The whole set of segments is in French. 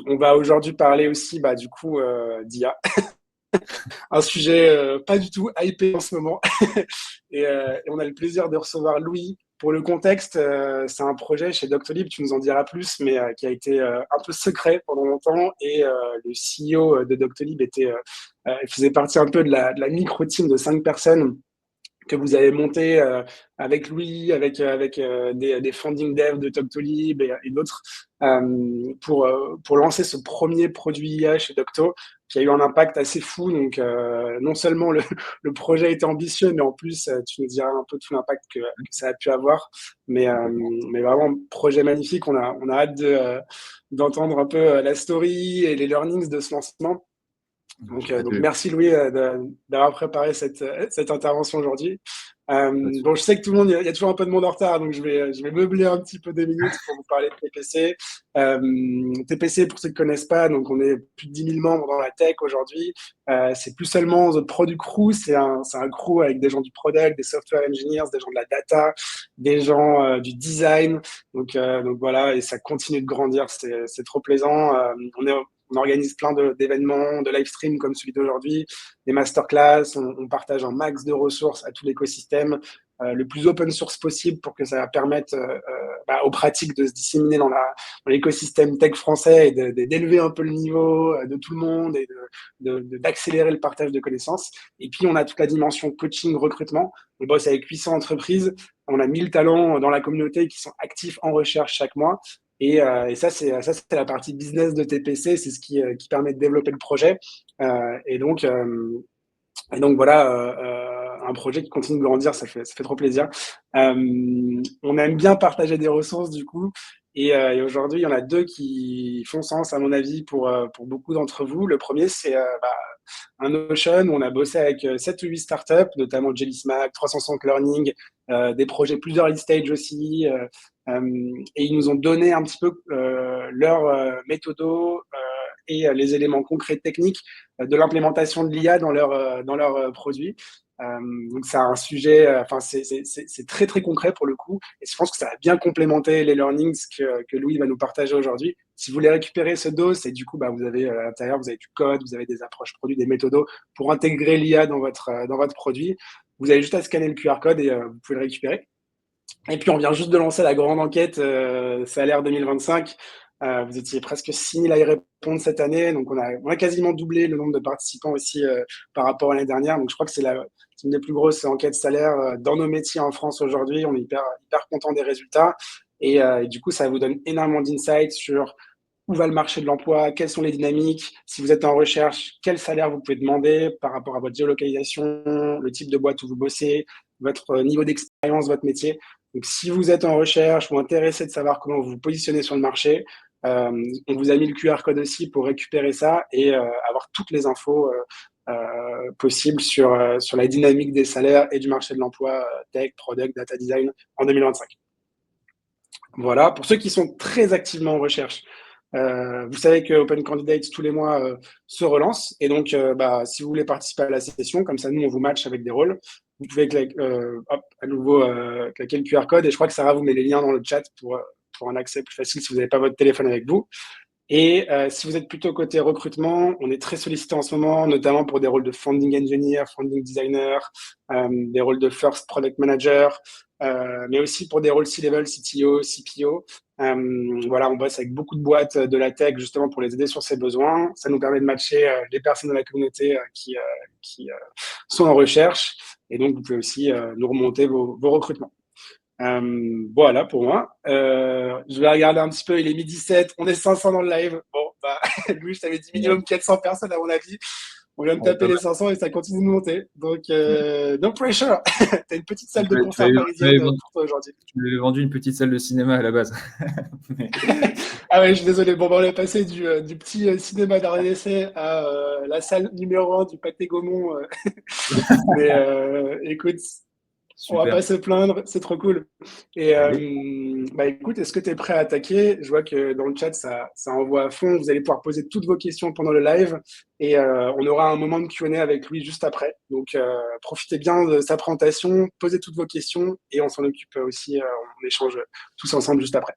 On va aujourd'hui parler aussi du coup d'IA, un sujet pas du tout hypé en ce moment. Et on a le plaisir de recevoir Louis. Pour le contexte, c'est un projet chez Doctolib, tu nous en diras plus, mais qui a été un peu secret pendant longtemps. Et le CEO de Doctolib faisait partie un peu de la micro-team de 5 personnes que vous avez monté avec Louis, avec des funding devs de Doctolib et d'autres pour lancer ce premier produit IA chez Docto qui a eu un impact assez fou. Donc, non seulement le projet était ambitieux, mais en plus, tu nous diras un peu tout l'impact que ça a pu avoir. Mais, euh, Complètement. mais vraiment, projet magnifique. On a hâte d'entendre un peu la story et les learnings de ce lancement. Donc Hâte. merci Louis d'avoir préparé cette intervention aujourd'hui. Pas de Bon, je souci. sais que tout le monde, il y a toujours un peu de monde en retard, donc je vais meubler un petit peu des minutes pour vous parler de TPC. TPC, pour ceux qui ne connaissent pas, donc on est plus de 10 000 membres dans la tech aujourd'hui. C'est plus seulement The Product Crew, c'est un crew avec des gens du product, des software engineers, des gens de la data, des gens du design. Donc voilà, et ça continue de grandir, c'est trop plaisant. On organise plein d'événements, de live stream comme celui d'aujourd'hui, des masterclass, on partage un max de ressources à tout l'écosystème, le plus open source possible pour que ça permette aux pratiques de se disséminer dans l'écosystème tech français et d'élever un peu le niveau de tout le monde et d'accélérer le partage de connaissances. Et puis, on a toute la dimension coaching, recrutement. On bosse avec 800 entreprises. On a 1000 talents dans la communauté qui sont actifs en recherche chaque mois. Et ça, c'est la partie business de TPC, c'est ce qui permet de développer le projet. Et donc voilà, un projet qui continue de grandir, ça fait trop plaisir. On aime bien partager des ressources du coup, et aujourd'hui, il y en a deux qui font sens à mon avis pour beaucoup d'entre vous. Le premier, c'est un Notion où on a bossé avec 7 ou 8 startups, notamment Jelly Smack, 360 Learning, des projets plus early stage aussi. Et ils nous ont donné un petit peu leur méthodo les éléments concrets techniques de l'implémentation de l'IA dans leurs produits. Donc, c'est un sujet, enfin, c'est très, très concret pour le coup. Et je pense que ça va bien complémenter les learnings que Louis va nous partager aujourd'hui. Si vous voulez récupérer ce dos, et du coup, vous avez à l'intérieur, vous avez du code, vous avez des approches produits, des méthodos pour intégrer l'IA dans votre produit. Vous avez juste à scanner le QR code et vous pouvez le récupérer. Et puis, on vient juste de lancer la grande enquête salaire 2025. Vous étiez presque 6 000 à y répondre cette année. Donc, on a quasiment doublé le nombre de participants aussi par rapport à l'année dernière. Donc, je crois que c'est une des plus grosses enquêtes salaires dans nos métiers en France aujourd'hui. On est hyper, hyper content des résultats. Et du coup, ça vous donne énormément d'insights sur où va le marché de l'emploi, quelles sont les dynamiques, si vous êtes en recherche, quel salaire vous pouvez demander par rapport à votre géolocalisation, le type de boîte où vous bossez, votre niveau d'expérience, votre métier. Donc, si vous êtes en recherche ou intéressé de savoir comment vous vous positionnez sur le marché, on vous a mis le QR code aussi pour récupérer ça et avoir toutes les infos possibles sur la dynamique des salaires et du marché de l'emploi tech, product, data design en 2025. Voilà, pour ceux qui sont très activement en recherche, vous savez que Open Candidates tous les mois se relance. Et donc, si vous voulez participer à la session, comme ça, nous, on vous match avec des rôles. Vous pouvez à nouveau claquer le QR code. Et je crois que Sarah vous met les liens dans le chat pour un accès plus facile si vous n'avez pas votre téléphone avec vous. Et si vous êtes plutôt côté recrutement, on est très sollicité en ce moment, notamment pour des rôles de founding engineer, founding designer, des rôles de first product manager, mais aussi pour des rôles C-level, CTO, CPO. Voilà, on bosse avec beaucoup de boîtes de la tech justement pour les aider sur ces besoins. Ça nous permet de matcher les personnes de la communauté qui sont en recherche. Et donc, vous pouvez aussi nous remonter vos recrutements. Voilà pour moi. Je vais regarder un petit peu, il est midi 7, on est 500 dans le live. Bon, Louis, je t'avais dit Génial. minimum 400 personnes à mon avis. On vient de Ouais, taper pas les mal. 500 et ça continue de monter. Donc, no pressure. T'as une petite salle de Tu concert parisienne m'avais pour toi aujourd'hui. vendu une petite salle de cinéma à la base. Mais- Ah ouais, je suis désolé. Bon, on est passé du petit cinéma d'art et d'essai à la salle numéro 1 du Pâté Gaumont. Mais écoute, on va pas Super. se plaindre, c'est trop cool. Et Allez. écoute, est-ce que tu es prêt à attaquer? Je vois que dans le chat, ça envoie à fond. Vous allez pouvoir poser toutes vos questions pendant le live et on aura un moment de Q&A avec lui juste après. Donc, profitez bien de sa présentation, posez toutes vos questions et on s'en occupe aussi. On échange tous ensemble juste après.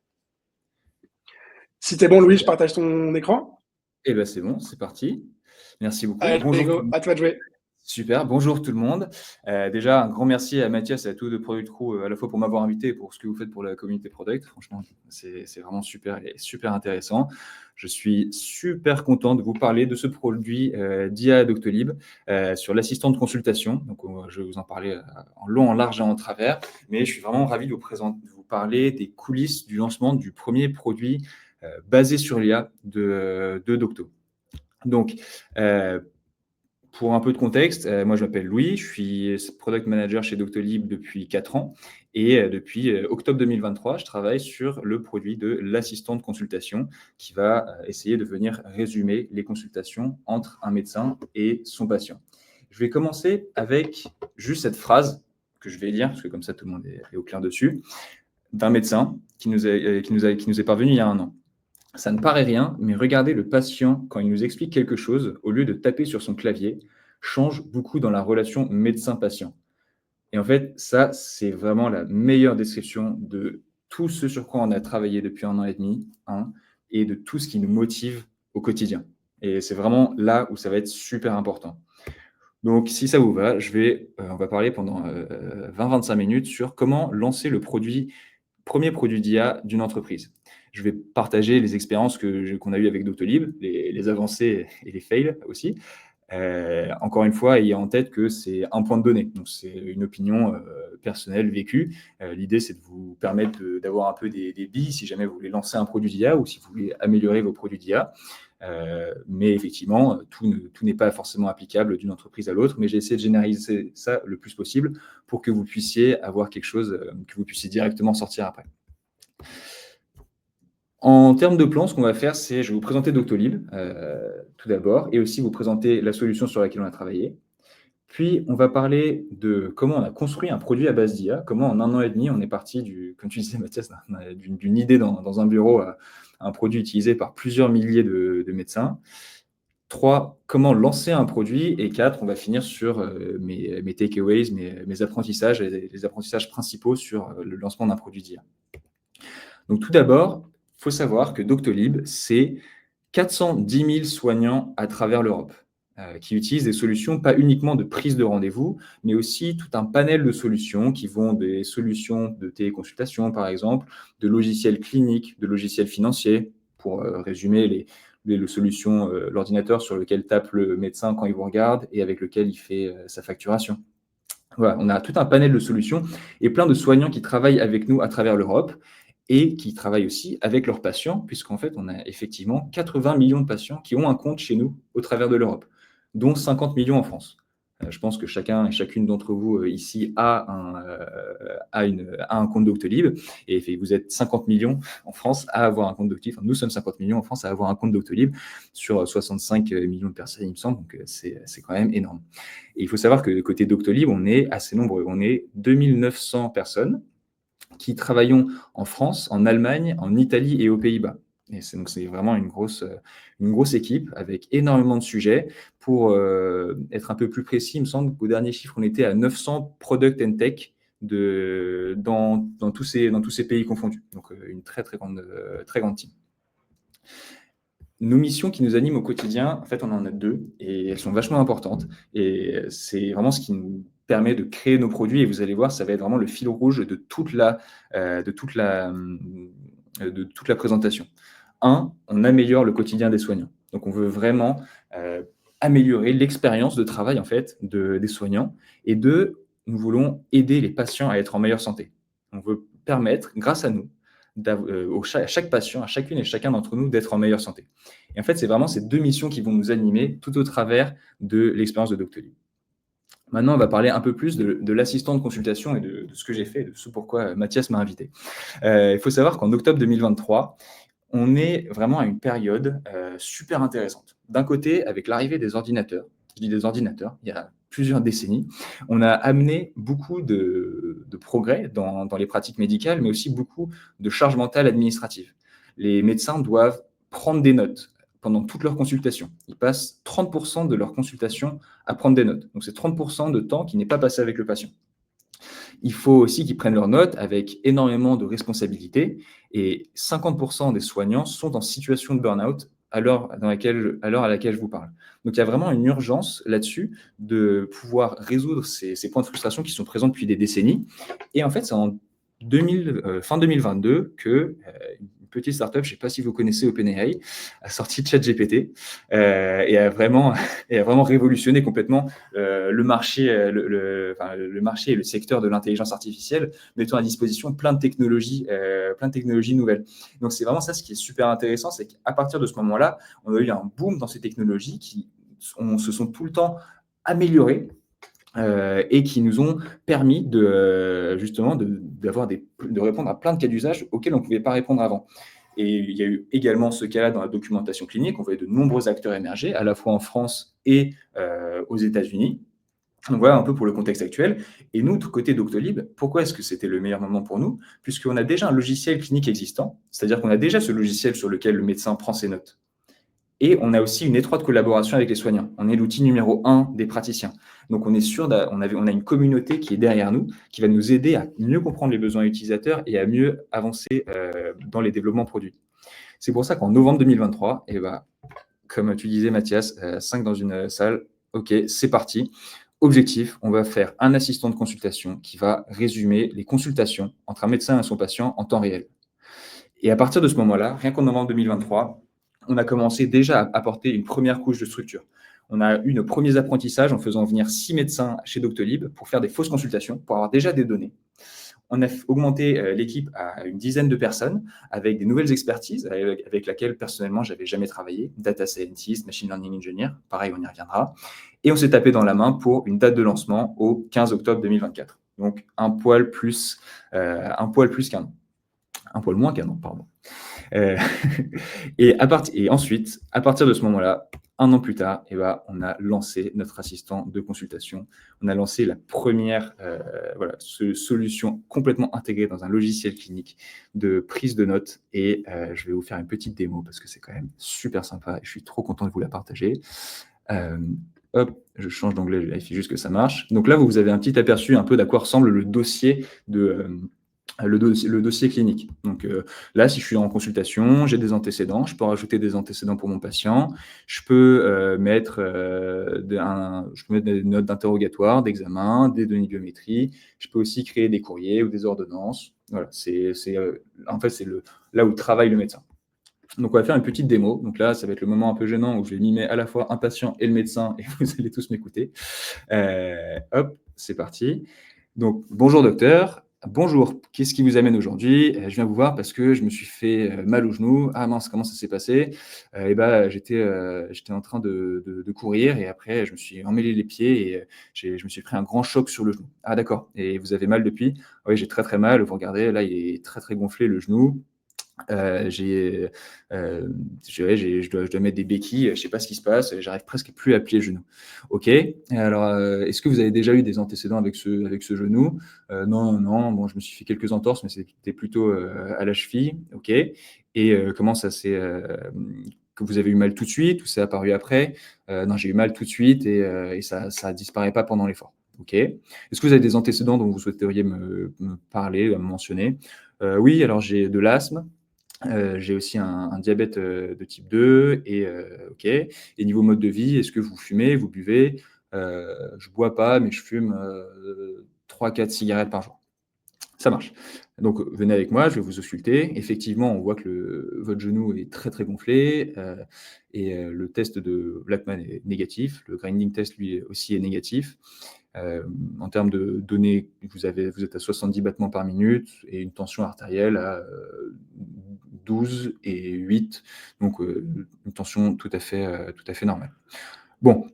Si t'es bon, Louis, je Super. partage ton écran. Eh ben, c'est bon, c'est parti. Merci beaucoup. Allez, Bonjour tout go, le monde. à toi de jouer. Super, bonjour tout le monde. Déjà, un grand merci à Mathias et à tous de Product Crew, à la fois pour m'avoir invité et pour ce que vous faites pour la communauté Product. Franchement, c'est vraiment super et super intéressant. Je suis super content de vous parler de ce produit d'IA Doctolib sur l'assistant de consultation. Donc, je vais vous en parler en long, en large et en travers. Mais je suis vraiment ravi de vous parler des coulisses du lancement du premier produit basé sur l'IA de Docto. Donc, pour un peu de contexte, moi je m'appelle Louis, je suis product manager chez Doctolib depuis 4 ans et depuis octobre 2023, je travaille sur le produit de l'assistant de consultation qui va essayer de venir résumer les consultations entre un médecin et son patient. Je vais commencer avec juste cette phrase que je vais lire, parce que comme ça tout le monde est au clair dessus, d'un médecin qui nous est parvenu il y a un an. Ça ne paraît rien, mais regardez le patient quand il nous explique quelque chose, au lieu de taper sur son clavier, change beaucoup dans la relation médecin-patient. Et en fait, ça, c'est vraiment la meilleure description de tout ce sur quoi on a travaillé depuis un an et demi, et de tout ce qui nous motive au quotidien. Et c'est vraiment là où ça va être super important. Donc, si ça vous va, on va parler pendant 20-25 minutes sur comment lancer le premier produit d'IA d'une entreprise. Je vais partager les expériences qu'on a eues avec Doctolib, les avancées et les fails aussi. Encore une fois, ayez en tête que c'est un point de données, donc c'est une opinion personnelle vécue. L'idée, c'est de vous permettre d'avoir un peu des billes si jamais vous voulez lancer un produit d'IA ou si vous voulez améliorer vos produits d'IA. Mais effectivement, tout n'est pas forcément applicable d'une entreprise à l'autre, mais j'ai essayé de généraliser ça le plus possible pour que vous puissiez avoir quelque chose que vous puissiez directement sortir après. En termes de plan, ce qu'on va faire, c'est je vais vous présenter Doctolib tout d'abord, et aussi vous présenter la solution sur laquelle on a travaillé. Puis, on va parler de comment on a construit un produit à base d'IA, comment en un an et demi, on est parti, comme tu disais Mathias, d'une idée dans un bureau à un produit utilisé par plusieurs milliers de médecins. 3, comment lancer un produit. Et 4, on va finir sur mes takeaways, mes apprentissages, les apprentissages principaux sur le lancement d'un produit d'IA. Donc tout d'abord, il faut savoir que Doctolib, c'est 410 000 soignants à travers l'Europe qui utilisent des solutions pas uniquement de prise de rendez-vous, mais aussi tout un panel de solutions qui vont des solutions de téléconsultation, par exemple, de logiciels cliniques, de logiciels financiers, pour résumer les solutions, l'ordinateur sur lequel tape le médecin quand il vous regarde et avec lequel il fait sa facturation. Voilà, on a tout un panel de solutions et plein de soignants qui travaillent avec nous à travers l'Europe et qui travaillent aussi avec leurs patients, puisqu'en fait, on a effectivement 80 millions de patients qui ont un compte chez nous au travers de l'Europe, dont 50 millions en France. Je pense que chacun et chacune d'entre vous ici a un compte Doctolib, et vous êtes 50 millions en France à avoir un compte Doctolib. Enfin, nous sommes 50 millions en France à avoir un compte Doctolib sur 65 millions de personnes, il me semble, donc c'est quand même énorme. Et il faut savoir que côté Doctolib, on est assez nombreux, on est 2900 personnes qui travaillons en France, en Allemagne, en Italie et aux Pays-Bas. Et donc c'est vraiment une grosse équipe avec énormément de sujets. Pour être un peu plus précis, il me semble qu'au dernier chiffre, on était à 900 product and tech dans tous ces pays confondus. Donc une très grande team. Nos missions qui nous animent au quotidien, en fait, on en a 2 et elles sont vachement importantes. Et c'est vraiment ce qui nous permet de créer nos produits. Et vous allez voir, ça va être vraiment le fil rouge de toute la présentation. 1, on améliore le quotidien des soignants. Donc, on veut vraiment améliorer l'expérience de travail en fait des soignants. Et 2, nous voulons aider les patients à être en meilleure santé. On veut permettre, grâce à nous, à chaque patient, à chacune et chacun d'entre nous, d'être en meilleure santé. Et en fait, c'est vraiment ces 2 missions qui vont nous animer tout au travers de l'expérience de Doctolib. Maintenant, on va parler un peu plus de l'assistant de consultation et de ce que j'ai fait, de ce pourquoi Mathias m'a invité. Il faut savoir qu'en octobre 2023, on est vraiment à une période super intéressante. D'un côté, avec l'arrivée des ordinateurs, je dis des ordinateurs, il y a plusieurs décennies, on a amené beaucoup de progrès dans les pratiques médicales, mais aussi beaucoup de charges mentales administratives. Les médecins doivent prendre des notes pendant toutes leurs consultations. Ils passent 30% de leur consultation à prendre des notes. Donc, c'est 30% de temps qui n'est pas passé avec le patient. Il faut aussi qu'ils prennent leurs notes avec énormément de responsabilités et 50% des soignants sont en situation de burn-out à l'heure à laquelle je vous parle. Donc il y a vraiment une urgence là-dessus de pouvoir résoudre ces points de frustration qui sont présents depuis des décennies. Et en fait, c'est en fin 2022 que une petite startup, je ne sais pas si vous connaissez OpenAI, a sorti ChatGPT et et a vraiment révolutionné complètement le marché, enfin, le marché et le secteur de l'intelligence artificielle, mettant à disposition plein de technologies nouvelles. Donc c'est vraiment ça ce qui est super intéressant, c'est qu'à partir de ce moment-là, on a eu un boom dans ces technologies qui se sont tout le temps améliorées et qui nous ont permis justement de répondre à plein de cas d'usage auxquels on ne pouvait pas répondre avant. Et il y a eu également ce cas-là dans la documentation clinique. On voyait de nombreux acteurs émerger, à la fois en France et aux États-Unis. Donc voilà un peu pour le contexte actuel. Et nous, côté Doctolib, pourquoi est-ce que c'était le meilleur moment pour nous? Puisqu'on a déjà un logiciel clinique existant, c'est-à-dire qu'on a déjà ce logiciel sur lequel le médecin prend ses notes. Et on a aussi une étroite collaboration avec les soignants. On est l'outil numéro 1 des praticiens. Donc, on est sûr, on a une communauté qui est derrière nous, qui va nous aider à mieux comprendre les besoins utilisateurs et à mieux avancer dans les développements produits. C'est pour ça qu'en novembre 2023, comme tu disais, Mathias, 5 dans une salle, OK, c'est parti. Objectif, on va faire un assistant de consultation qui va résumer les consultations entre un médecin et son patient en temps réel. Et à partir de ce moment-là, rien qu'en novembre 2023, on a commencé déjà à apporter une première couche de structure. On a eu nos premiers apprentissages en faisant venir 6 médecins chez Doctolib pour faire des fausses consultations, pour avoir déjà des données. On a augmenté l'équipe à une dizaine de personnes avec des nouvelles expertises avec laquelle personnellement je n'avais jamais travaillé, data scientist, machine learning engineer, pareil on y reviendra. Et on s'est tapé dans la main pour une date de lancement au 15 octobre 2024. Donc un poil qu'un an. Un poil moins qu'un an, pardon. Et ensuite, à partir de ce moment-là, un an plus tard, on a lancé notre assistant de consultation. On a lancé la première solution complètement intégrée dans un logiciel clinique de prise de notes. Et je vais vous faire une petite démo parce que c'est quand même super sympa et je suis trop content de vous la partager. Hop, je change d'onglet, je vérifie juste que ça marche. Donc là, vous avez un petit aperçu un peu d'à quoi ressemble le dossier le dossier clinique. Donc là, si je suis en consultation, j'ai des antécédents, je peux rajouter des antécédents pour mon patient, je peux mettre des notes d'interrogatoire, d'examen, des données de biométrie, je peux aussi créer des courriers ou des ordonnances. Voilà, en fait, c'est là où travaille le médecin. Donc, on va faire une petite démo. Donc là, ça va être le moment un peu gênant où je vais mimer à la fois un patient et le médecin et vous allez tous m'écouter. Hop, c'est parti. Donc, bonjour docteur. Bonjour, qu'est-ce qui vous amène aujourd'hui? Je viens vous voir parce que je me suis fait mal au genou. Ah mince, comment ça s'est passé? J'étais en train de courir et après, je me suis emmêlé les pieds et je me suis pris un grand choc sur le genou. Ah d'accord, et vous avez mal depuis? Oui, j'ai très très mal. Vous regardez, là, il est très très gonflé le genou. Je dois mettre des béquilles, je ne sais pas ce qui se passe, j'arrive presque plus à plier le genou. Ok, alors est-ce que vous avez déjà eu des antécédents avec ce genou? Non, non, bon, je me suis fait quelques entorses, mais c'était plutôt à la cheville. Ok, et comment ça s'est. Que vous avez eu mal tout de suite ou c'est apparu après? Non, j'ai eu mal tout de suite et ça ne disparaît pas pendant l'effort. Ok. Est-ce que vous avez des antécédents dont vous souhaiteriez me parler, me mentionner? Oui, alors j'ai de l'asthme. J'ai aussi un diabète de type 2 OK. Et niveau mode de vie, est-ce que vous fumez, vous buvez? Je bois pas, mais je fume 3-4 cigarettes par jour. Ça marche. Donc, venez avec moi, je vais vous ausculter. Effectivement, on voit que votre genou est très, très gonflé le test de Blackman est négatif. Le grinding test, lui, aussi est négatif. En termes de données, vous êtes à 70 battements par minute et une tension artérielle à 12 et 8, donc une tension tout à fait normale. Bon,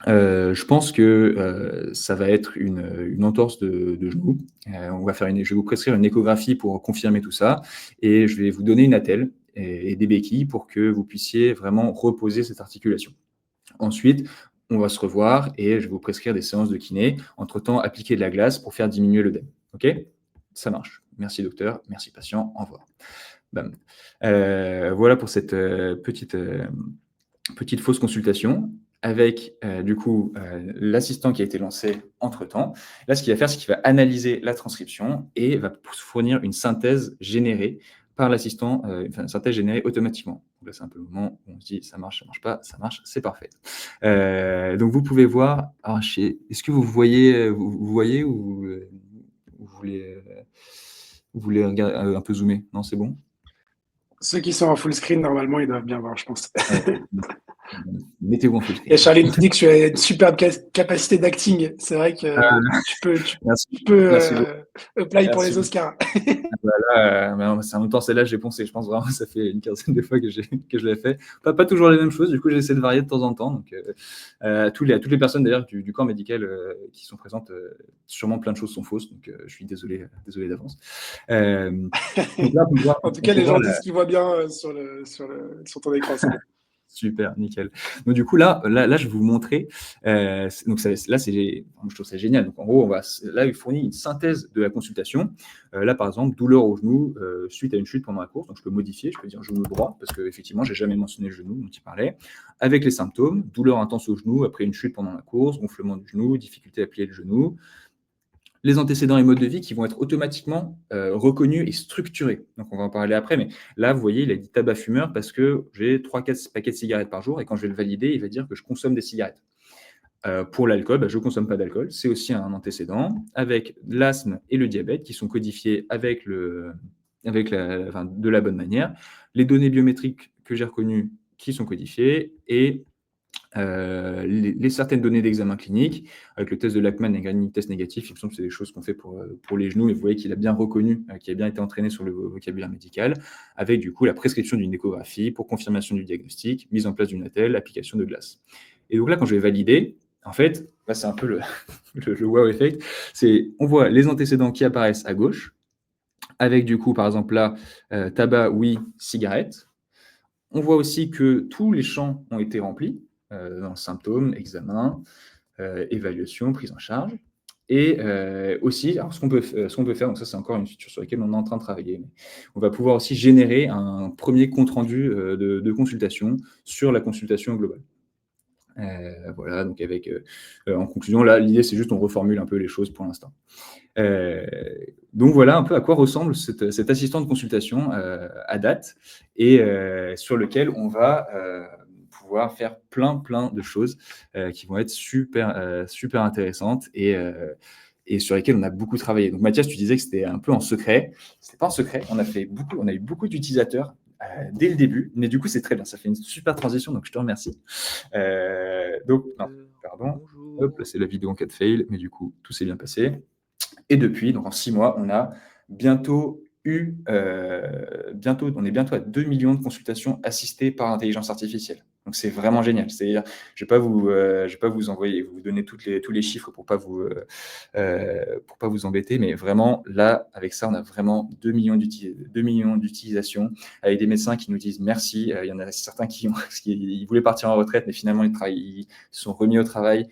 je pense que ça va être une entorse de genou. Je vais vous prescrire une échographie pour confirmer tout ça et je vais vous donner une attelle et des béquilles pour que vous puissiez vraiment reposer cette articulation. Ensuite, on va se revoir et je vais vous prescrire des séances de kiné. Entre-temps, appliquer de la glace pour faire diminuer l'œdème. OK? Ça marche. Merci docteur, merci patient, au revoir. Bam. Voilà pour cette petite fausse consultation. avec du coup l'assistant qui a été lancé entre-temps. Là, ce qu'il va faire, c'est qu'il va analyser la transcription et va fournir une synthèse générée par l'assistant, enfin, une synthèse générée automatiquement. Donc là, c'est un peu le moment où on se dit ça marche pas, ça marche, c'est parfait. Donc vous pouvez voir, alors, est-ce que vous voyez, vous voyez ou vous voulez un peu zoomer? Non, c'est bon? Ceux qui sont en full screen, normalement, ils doivent bien voir, je pense. Ouais. Mettez-vous en full Et screen. Charline qui dit que tu as une superbe capacité d'acting. C'est vrai que Merci, tu peux merci beaucoup. apply pour Merci les beaucoup. Oscars. Voilà, mais en même temps, celle-là, j'ai poncé. Je pense vraiment que ça fait une quinzaine de fois que je l'ai fait. Pas toujours les mêmes choses, du coup, j'essaie de varier de temps en temps. Donc, à toutes les personnes d'ailleurs du corps médical qui sont présentes, sûrement plein de choses sont fausses. Donc, je suis désolé d'avance. Donc là, En tout on cas, peut les voir gens disent qu'ils voient bien sur ton écran, c'est bon. super, nickel. Donc du coup là, je vais vous montrer. Donc là, je trouve ça génial. Donc en gros, là, il fournit une synthèse de la consultation. Là, par exemple, douleur au genou suite à une chute pendant la course. Donc je peux modifier, je peux dire genou droit parce que effectivement, j'ai jamais mentionné le genou dont il parlait. Avec les symptômes, douleur intense au genou après une chute pendant la course, gonflement du genou, difficulté à plier le genou. Les antécédents et modes de vie qui vont être automatiquement reconnus et structurés. Donc, on va en parler après, mais là, vous voyez, il a dit tabac fumeur parce que j'ai 3-4 paquets de cigarettes par jour et quand je vais le valider, il va dire que je consomme des cigarettes. Pour l'alcool, je ne consomme pas d'alcool. C'est aussi un antécédent avec l'asthme et le diabète qui sont codifiés de la bonne manière. Les données biométriques que j'ai reconnues qui sont codifiées et certaines données d'examen clinique, avec le test de Lachman et Granny test négatif, il me semble que c'est des choses qu'on fait pour les genoux, et vous voyez qu'il a bien reconnu, qu'il a bien été entraîné sur le vocabulaire médical, avec du coup la prescription d'une échographie pour confirmation du diagnostic, mise en place d'une attelle, application de glace. Et donc là, quand je vais valider, en fait, là c'est un peu le wow effect, c'est on voit les antécédents qui apparaissent à gauche, avec du coup, par exemple là, tabac, oui, cigarette. On voit aussi que tous les champs ont été remplis, dans symptômes, examen, évaluation, prise en charge. Et aussi, alors ce qu'on peut faire, donc ça c'est encore une feature sur laquelle on est en train de travailler, mais on va pouvoir aussi générer un premier compte-rendu de consultation sur la consultation globale. Voilà, donc en conclusion, là, l'idée c'est juste on reformule un peu les choses pour l'instant. Donc voilà un peu à quoi ressemble cet assistant de consultation à date et sur lequel on va pouvoir faire plein de choses qui vont être super intéressantes et sur lesquelles on a beaucoup travaillé. Donc Mathias, tu disais que c'était un peu en secret. C'était pas en secret. On a eu beaucoup d'utilisateurs dès le début, mais du coup c'est très bien. Ça fait une super transition, donc je te remercie. Donc non, pardon. Hop, là c'est la vidéo en cas de fail, mais du coup tout s'est bien passé. Et depuis, donc en 6 mois, on a bientôt on est bientôt à 2 millions de consultations assistées par intelligence artificielle. Donc c'est vraiment génial. C'est-à-dire, je ne vais pas vous donner tous les chiffres pour pas vous embêter, mais vraiment là, avec ça, on a vraiment 2 millions d'utilisations, avec des médecins qui nous disent merci. Il y en a certains qui voulaient partir en retraite, mais finalement ils se sont remis au travail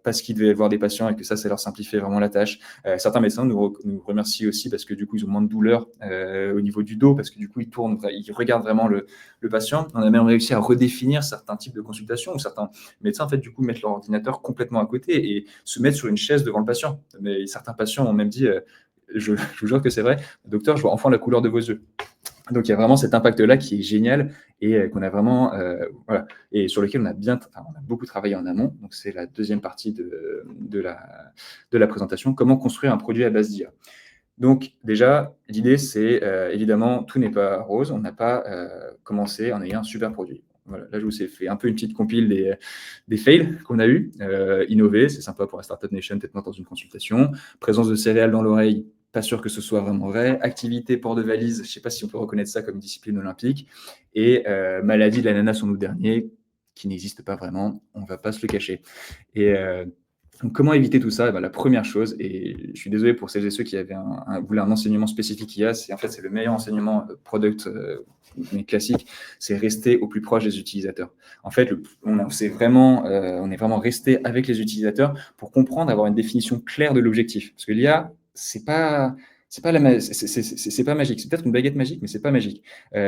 parce qu'ils devaient voir des patients et que ça leur simplifiait vraiment la tâche. Certains médecins nous remercient aussi parce que du coup, ils ont moins de douleur au niveau du dos, parce que du coup, ils regardent vraiment le patient. On a même réussi à redéfinir certains types de consultations où certains médecins, en fait, du coup, mettent leur ordinateur complètement à côté et se mettent sur une chaise devant le patient. Mais certains patients ont même dit, je vous jure que c'est vrai, docteur, je vois enfin la couleur de vos yeux. Donc, il y a vraiment cet impact-là qui est génial et qu'on a vraiment, voilà, et sur lequel on a beaucoup travaillé en amont. Donc, c'est la deuxième partie de la présentation. Comment construire un produit à base d'IA. Donc, déjà, l'idée, c'est évidemment, tout n'est pas rose. On n'a pas commencé en ayant un super produit. Voilà, là, je vous ai fait un peu une petite compile des fails qu'on a eu. Innover, c'est sympa pour la Startup Nation, peut-être moins dans une consultation. Présence de céréales dans l'oreille, pas sûr que ce soit vraiment vrai. Activité port de valise, je ne sais pas si on peut reconnaître ça comme discipline olympique. Et maladie de l'ananas en août dernier, qui n'existe pas vraiment, on ne va pas se le cacher. Et donc, comment éviter tout ça? La première chose, et je suis désolé pour celles et ceux qui voulaient un enseignement spécifique IA, c'est le meilleur enseignement product mais classique, c'est rester au plus proche des utilisateurs. En fait, on est vraiment resté avec les utilisateurs pour comprendre, avoir une définition claire de l'objectif. Parce que l'IA, c'est pas magique. C'est peut-être une baguette magique, mais c'est pas magique.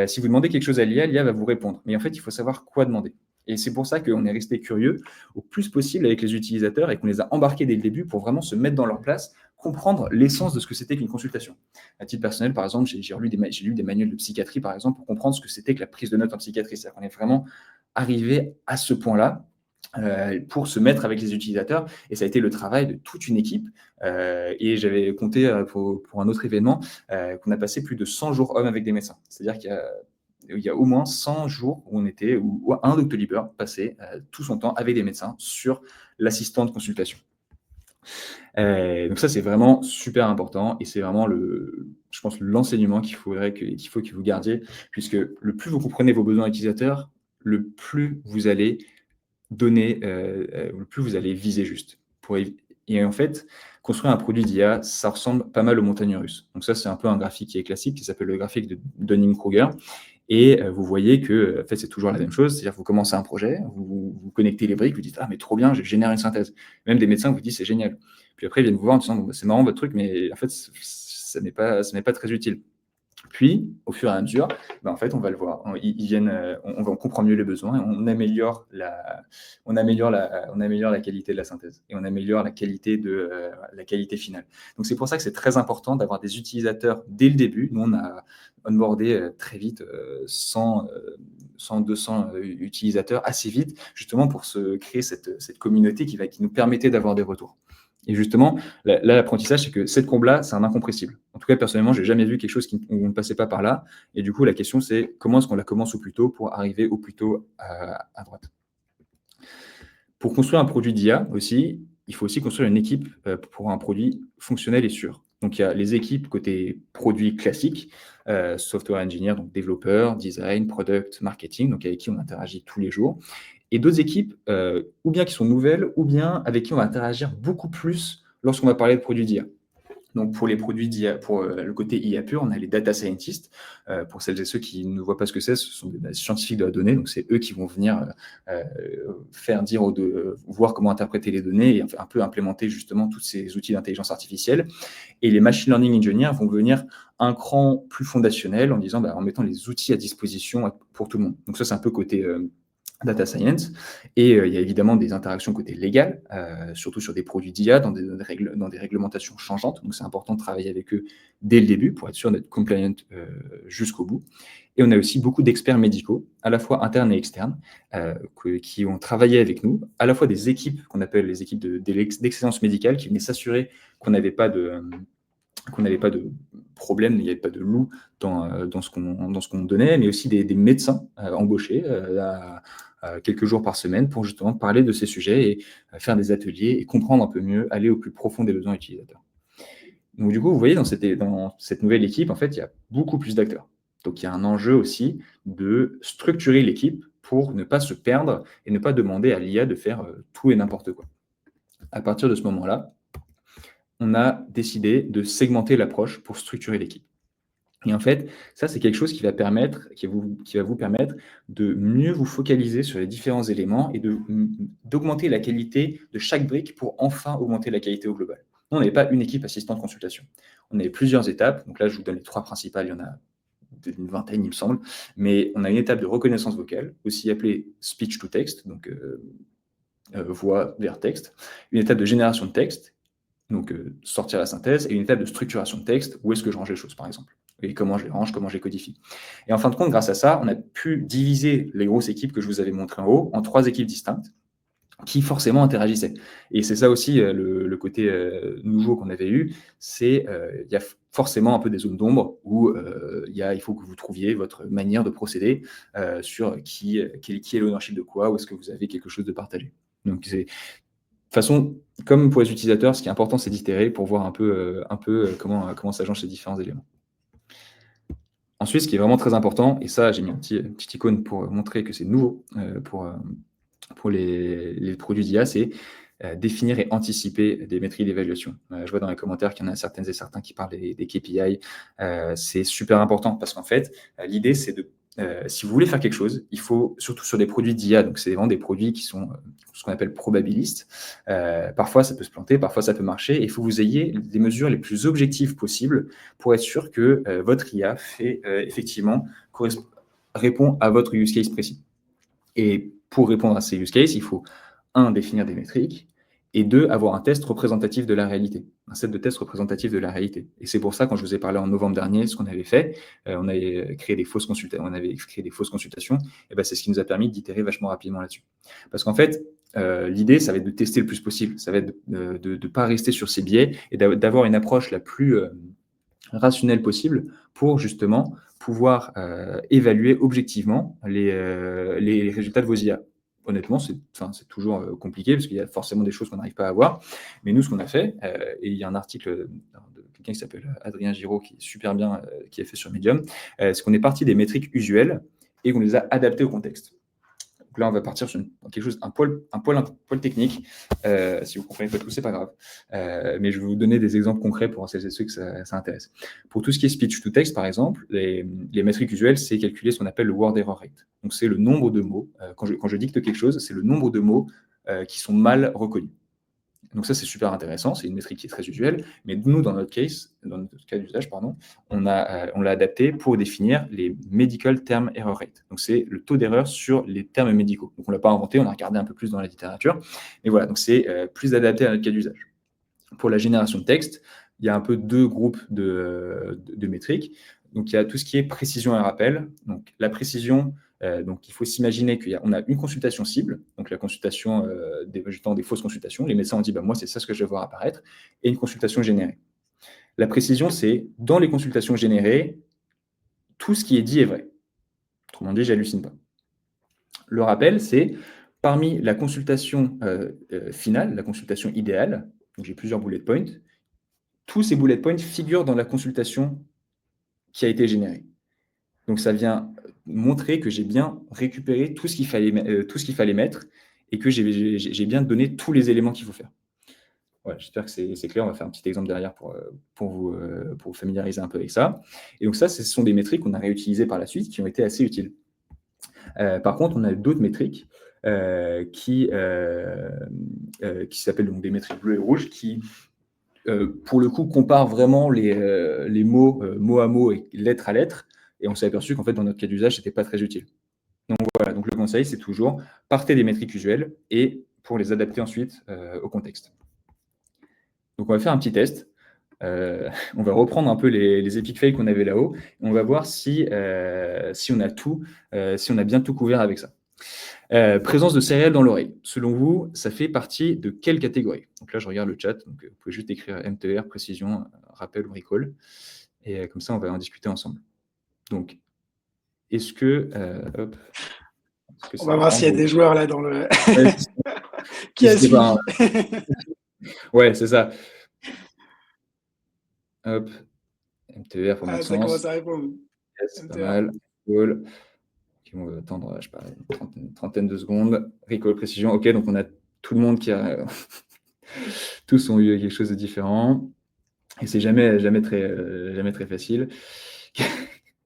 Si vous demandez quelque chose à l'IA va vous répondre. Mais en fait, il faut savoir quoi demander. Et c'est pour ça qu'on est resté curieux au plus possible avec les utilisateurs et qu'on les a embarqués dès le début pour vraiment se mettre dans leur place, comprendre l'essence de ce que c'était qu'une consultation. À titre personnel, par exemple, j'ai lu des manuels de psychiatrie, par exemple, pour comprendre ce que c'était que la prise de notes en psychiatrie. C'est-à-dire qu'on est vraiment arrivé à ce point-là pour se mettre avec les utilisateurs. Et ça a été le travail de toute une équipe. Et j'avais compté pour un autre événement qu'on a passé plus de 100 jours hommes avec des médecins. C'est-à-dire qu'il y a au moins 100 jours où où un Doctolibeur passait tout son temps avec des médecins sur l'assistant de consultation. Donc ça, c'est vraiment super important et c'est vraiment je pense, l'enseignement qu'il faut que vous gardiez, puisque le plus vous comprenez vos besoins utilisateurs, le plus vous allez donner, le plus vous allez viser juste. Et en fait, construire un produit d'IA, ça ressemble pas mal aux montagnes russes. Donc ça, c'est un peu un graphique qui est classique, qui s'appelle le graphique de Dunning-Kruger. Et vous voyez que en fait, c'est toujours la même chose, c'est-à-dire que vous commencez un projet, vous connectez les briques, vous dites « Ah, mais trop bien, je génère une synthèse ». Même des médecins vous disent « C'est génial ». Puis après, ils viennent vous voir en disant bon, « C'est marrant votre truc, mais en fait, ça n'est pas très utile ». Puis, au fur et à mesure, en fait, on va le voir. Ils viennent, on comprend mieux les besoins et on améliore la qualité de la synthèse et on améliore la qualité finale. Donc, c'est pour ça que c'est très important d'avoir des utilisateurs dès le début. Nous, on a onboardé très vite 100, 200 utilisateurs assez vite, justement pour se créer cette communauté qui nous permettait d'avoir des retours. Et justement, là, l'apprentissage, c'est que cette courbe-là, c'est un incompressible. En tout cas, personnellement, je n'ai jamais vu quelque chose où on ne passait pas par là. Et du coup, la question, c'est comment est-ce qu'on la commence au plus tôt pour arriver au plus tôt à droite. Pour construire un produit d'IA aussi, il faut aussi construire une équipe pour un produit fonctionnel et sûr. Donc, il y a les équipes côté produit classique, software engineer, donc développeur, design, product, marketing, donc avec qui on interagit tous les jours. Et d'autres équipes, ou bien qui sont nouvelles, ou bien avec qui on va interagir beaucoup plus lorsqu'on va parler de produits d'IA. Donc, pour les produits d'IA, pour le côté IA pur, on a les data scientists. Pour celles et ceux qui ne voient pas ce que c'est, ce sont des scientifiques de la donnée. Donc, c'est eux qui vont venir voir comment interpréter les données et un peu implémenter justement tous ces outils d'intelligence artificielle. Et les machine learning engineers vont venir un cran plus fondationnel en disant, en mettant les outils à disposition pour tout le monde. Donc, ça, c'est un peu côté data science, et il y a évidemment des interactions côté légal, surtout sur des produits d'IA, dans des réglementations changeantes, donc c'est important de travailler avec eux dès le début pour être sûr d'être compliant jusqu'au bout. Et on a aussi beaucoup d'experts médicaux, à la fois internes et externes, qui ont travaillé avec nous, à la fois des équipes qu'on appelle les équipes d'excellence médicale, qui venaient s'assurer qu'on n'avait pas de problème, il n'y avait pas de loup dans ce qu'on donnait, mais aussi des médecins embauchés quelques jours par semaine pour justement parler de ces sujets et faire des ateliers et comprendre un peu mieux, aller au plus profond des besoins utilisateurs. Donc du coup, vous voyez, dans cette nouvelle équipe, en fait, il y a beaucoup plus d'acteurs. Donc il y a un enjeu aussi de structurer l'équipe pour ne pas se perdre et ne pas demander à l'IA de faire tout et n'importe quoi. À partir de ce moment-là, on a décidé de segmenter l'approche pour structurer l'équipe. Et en fait, ça, c'est quelque chose qui va vous permettre de mieux vous focaliser sur les différents éléments et d'augmenter la qualité de chaque brique pour enfin augmenter la qualité au global. Nous, on n'avait pas une équipe assistante consultation. On avait plusieurs étapes. Donc là, je vous donne les 3 principales. Il y en a une vingtaine, il me semble. Mais on a une étape de reconnaissance vocale, aussi appelée speech to text, donc voix vers texte. Une étape de génération de texte, donc sortir la synthèse, et une étape de structuration de texte, où est-ce que je range les choses, par exemple, et comment je les range, comment je les codifie. Et en fin de compte, grâce à ça, on a pu diviser les grosses équipes que je vous avais montrées en haut en 3 équipes distinctes qui forcément interagissaient. Et c'est ça aussi le côté nouveau qu'on avait eu, c'est il y a forcément un peu des zones d'ombre où il faut que vous trouviez votre manière de procéder sur qui est l'ownership de quoi, ou est-ce que vous avez quelque chose de partagé. Donc c'est... De toute façon, comme pour les utilisateurs, ce qui est important, c'est d'itérer pour voir un peu comment s'agencent ces différents éléments. Ensuite, ce qui est vraiment très important, et ça, j'ai mis une petite icône pour montrer que c'est nouveau pour les produits d'IA, c'est définir et anticiper des métriques d'évaluation. Je vois dans les commentaires qu'il y en a certaines et certains qui parlent des KPI. C'est super important parce qu'en fait, l'idée, c'est si vous voulez faire quelque chose, il faut, surtout sur des produits d'IA, donc c'est vraiment des produits qui sont ce qu'on appelle probabilistes. Parfois, ça peut se planter, parfois, ça peut marcher. Il faut que vous ayez des mesures les plus objectives possibles pour être sûr que votre IA effectivement répond à votre use case précis. Et pour répondre à ces use cases, il faut, un, définir des métriques, et deux, avoir un test représentatif de la réalité, un set de tests représentatifs de la réalité. Et c'est pour ça, quand je vous ai parlé en novembre dernier, ce qu'on avait fait, on avait créé des fausses consultations, et ben c'est ce qui nous a permis d'itérer vachement rapidement là-dessus. Parce qu'en fait, l'idée, ça va être de tester le plus possible, ça va être de ne pas rester sur ces biais et d'avoir une approche la plus rationnelle possible pour justement pouvoir évaluer objectivement les résultats de vos IA. Honnêtement, c'est toujours compliqué parce qu'il y a forcément des choses qu'on n'arrive pas à voir. Mais nous, ce qu'on a fait, et il y a un article de quelqu'un qui s'appelle Adrien Giraud qui est super bien, qui a fait sur Medium, c'est qu'on est parti des métriques usuelles et qu'on les a adaptées au contexte. Donc là, on va partir sur quelque chose, un poil technique. Si vous ne comprenez pas tout, ce n'est pas grave. Mais je vais vous donner des exemples concrets pour celles et ceux que ça intéresse. Pour tout ce qui est speech to text, par exemple, les métriques usuelles, c'est calculer ce qu'on appelle le word error rate. Donc, c'est le nombre de mots. Quand je dicte quelque chose, c'est le nombre de mots qui sont mal reconnus. Donc ça, c'est super intéressant, c'est une métrique qui est très usuelle, mais nous, dans notre cas d'usage, on l'a adapté pour définir les medical term error rate. Donc c'est le taux d'erreur sur les termes médicaux. Donc on ne l'a pas inventé, on a regardé un peu plus dans la littérature, mais voilà, donc c'est plus adapté à notre cas d'usage. Pour la génération de texte, il y a un peu deux groupes de métriques. Donc il y a tout ce qui est précision et rappel. Donc la précision, donc il faut s'imaginer qu'on a une consultation cible, donc la consultation des fausses consultations. Les médecins ont dit, moi c'est ça ce que je vais voir apparaître, et une consultation générée. La précision, c'est dans les consultations générées, tout ce qui est dit est vrai. Autrement dit, j'hallucine pas. Le rappel, c'est parmi la consultation finale, la consultation idéale, donc j'ai plusieurs bullet points, tous ces bullet points figurent dans la consultation qui a été générée. Donc, ça vient montrer que j'ai bien récupéré tout ce qu'il fallait mettre et que j'ai bien donné tous les éléments qu'il faut faire. Voilà, j'espère que c'est clair. On va faire un petit exemple derrière pour vous familiariser un peu avec ça. Et donc ça, ce sont des métriques qu'on a réutilisées par la suite qui ont été assez utiles. Par contre, on a d'autres métriques qui s'appellent donc des métriques bleues et rouges qui, pour le coup, comparent vraiment les mots mot à mot et lettre à lettre. Et on s'est aperçu qu'en fait, dans notre cas d'usage, ce n'était pas très utile. Donc voilà, donc le conseil, c'est toujours partez des métriques usuelles et pour les adapter ensuite au contexte. Donc on va faire un petit test. On va reprendre un peu les epic fails qu'on avait là-haut. On va voir si on a bien tout couvert avec ça. Présence de céréales dans l'oreille. Selon vous, ça fait partie de quelle catégorie? Donc là, je regarde le chat. Donc, vous pouvez juste écrire MTR, précision, rappel ou recall. Et comme ça, on va en discuter ensemble. Donc, est-ce que... on va voir s'il y a des joueurs là dans le... Ouais, qui a suivi. Ouais, c'est ça. Hop. MTR pour mettre ça commence à répondre. C'est pas mal. Recall. Okay, on va attendre, je sais pas, une trentaine de secondes. Recall, précision. OK, donc on a tout le monde qui a... Tous ont eu quelque chose de différent. Et c'est jamais très facile.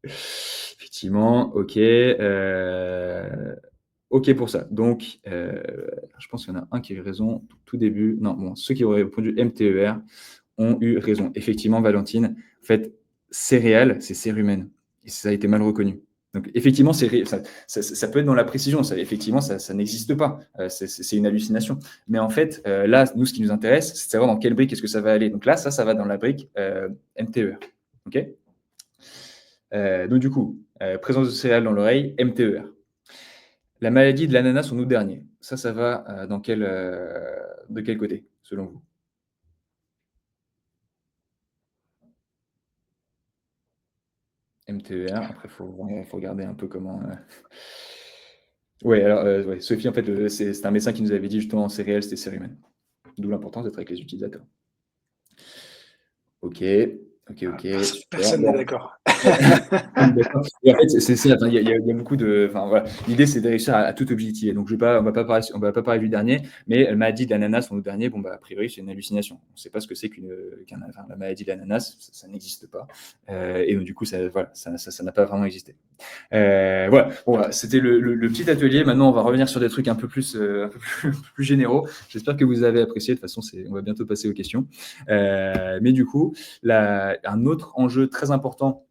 Effectivement, OK. OK pour ça. Donc, je pense qu'il y en a un qui a eu raison tout début. Non, bon, ceux qui auraient répondu MTER ont eu raison. Effectivement, Valentine, en fait, céréales, c'est cérumen. Et ça a été mal reconnu. Donc, effectivement, ça peut être dans la précision. Effectivement, ça n'existe pas. C'est une hallucination. Mais en fait, là, nous, ce qui nous intéresse, c'est de savoir dans quelle brique est-ce que ça va aller. Donc là, ça va dans la brique MTER. OK. Donc, du coup, présence de céréales dans l'oreille, MTER. La maladie de l'ananas en août dernier. Ça va de quel côté, selon vous? MTER, après, il faut regarder un peu comment... Oui, alors, Sophie, en fait, c'est un médecin qui nous avait dit justement en céréales, c'était cérumen. D'où l'importance d'être avec les utilisateurs. OK. Personne n'est d'accord. Et en fait, c'est ça. Il y a beaucoup de. Voilà. L'idée, c'est de réussir à tout objectiver. Donc, on va pas parler du dernier, mais la maladie de l'ananas en août dernier, a priori, c'est une hallucination. On ne sait pas ce que c'est la maladie de l'ananas, ça n'existe pas. Et donc, du coup, ça n'a pas vraiment existé. Voilà. Bon, c'était le petit atelier. Maintenant, on va revenir sur des trucs un peu plus généraux. J'espère que vous avez apprécié. De toute façon, on va bientôt passer aux questions. Mais du coup, un autre enjeu très important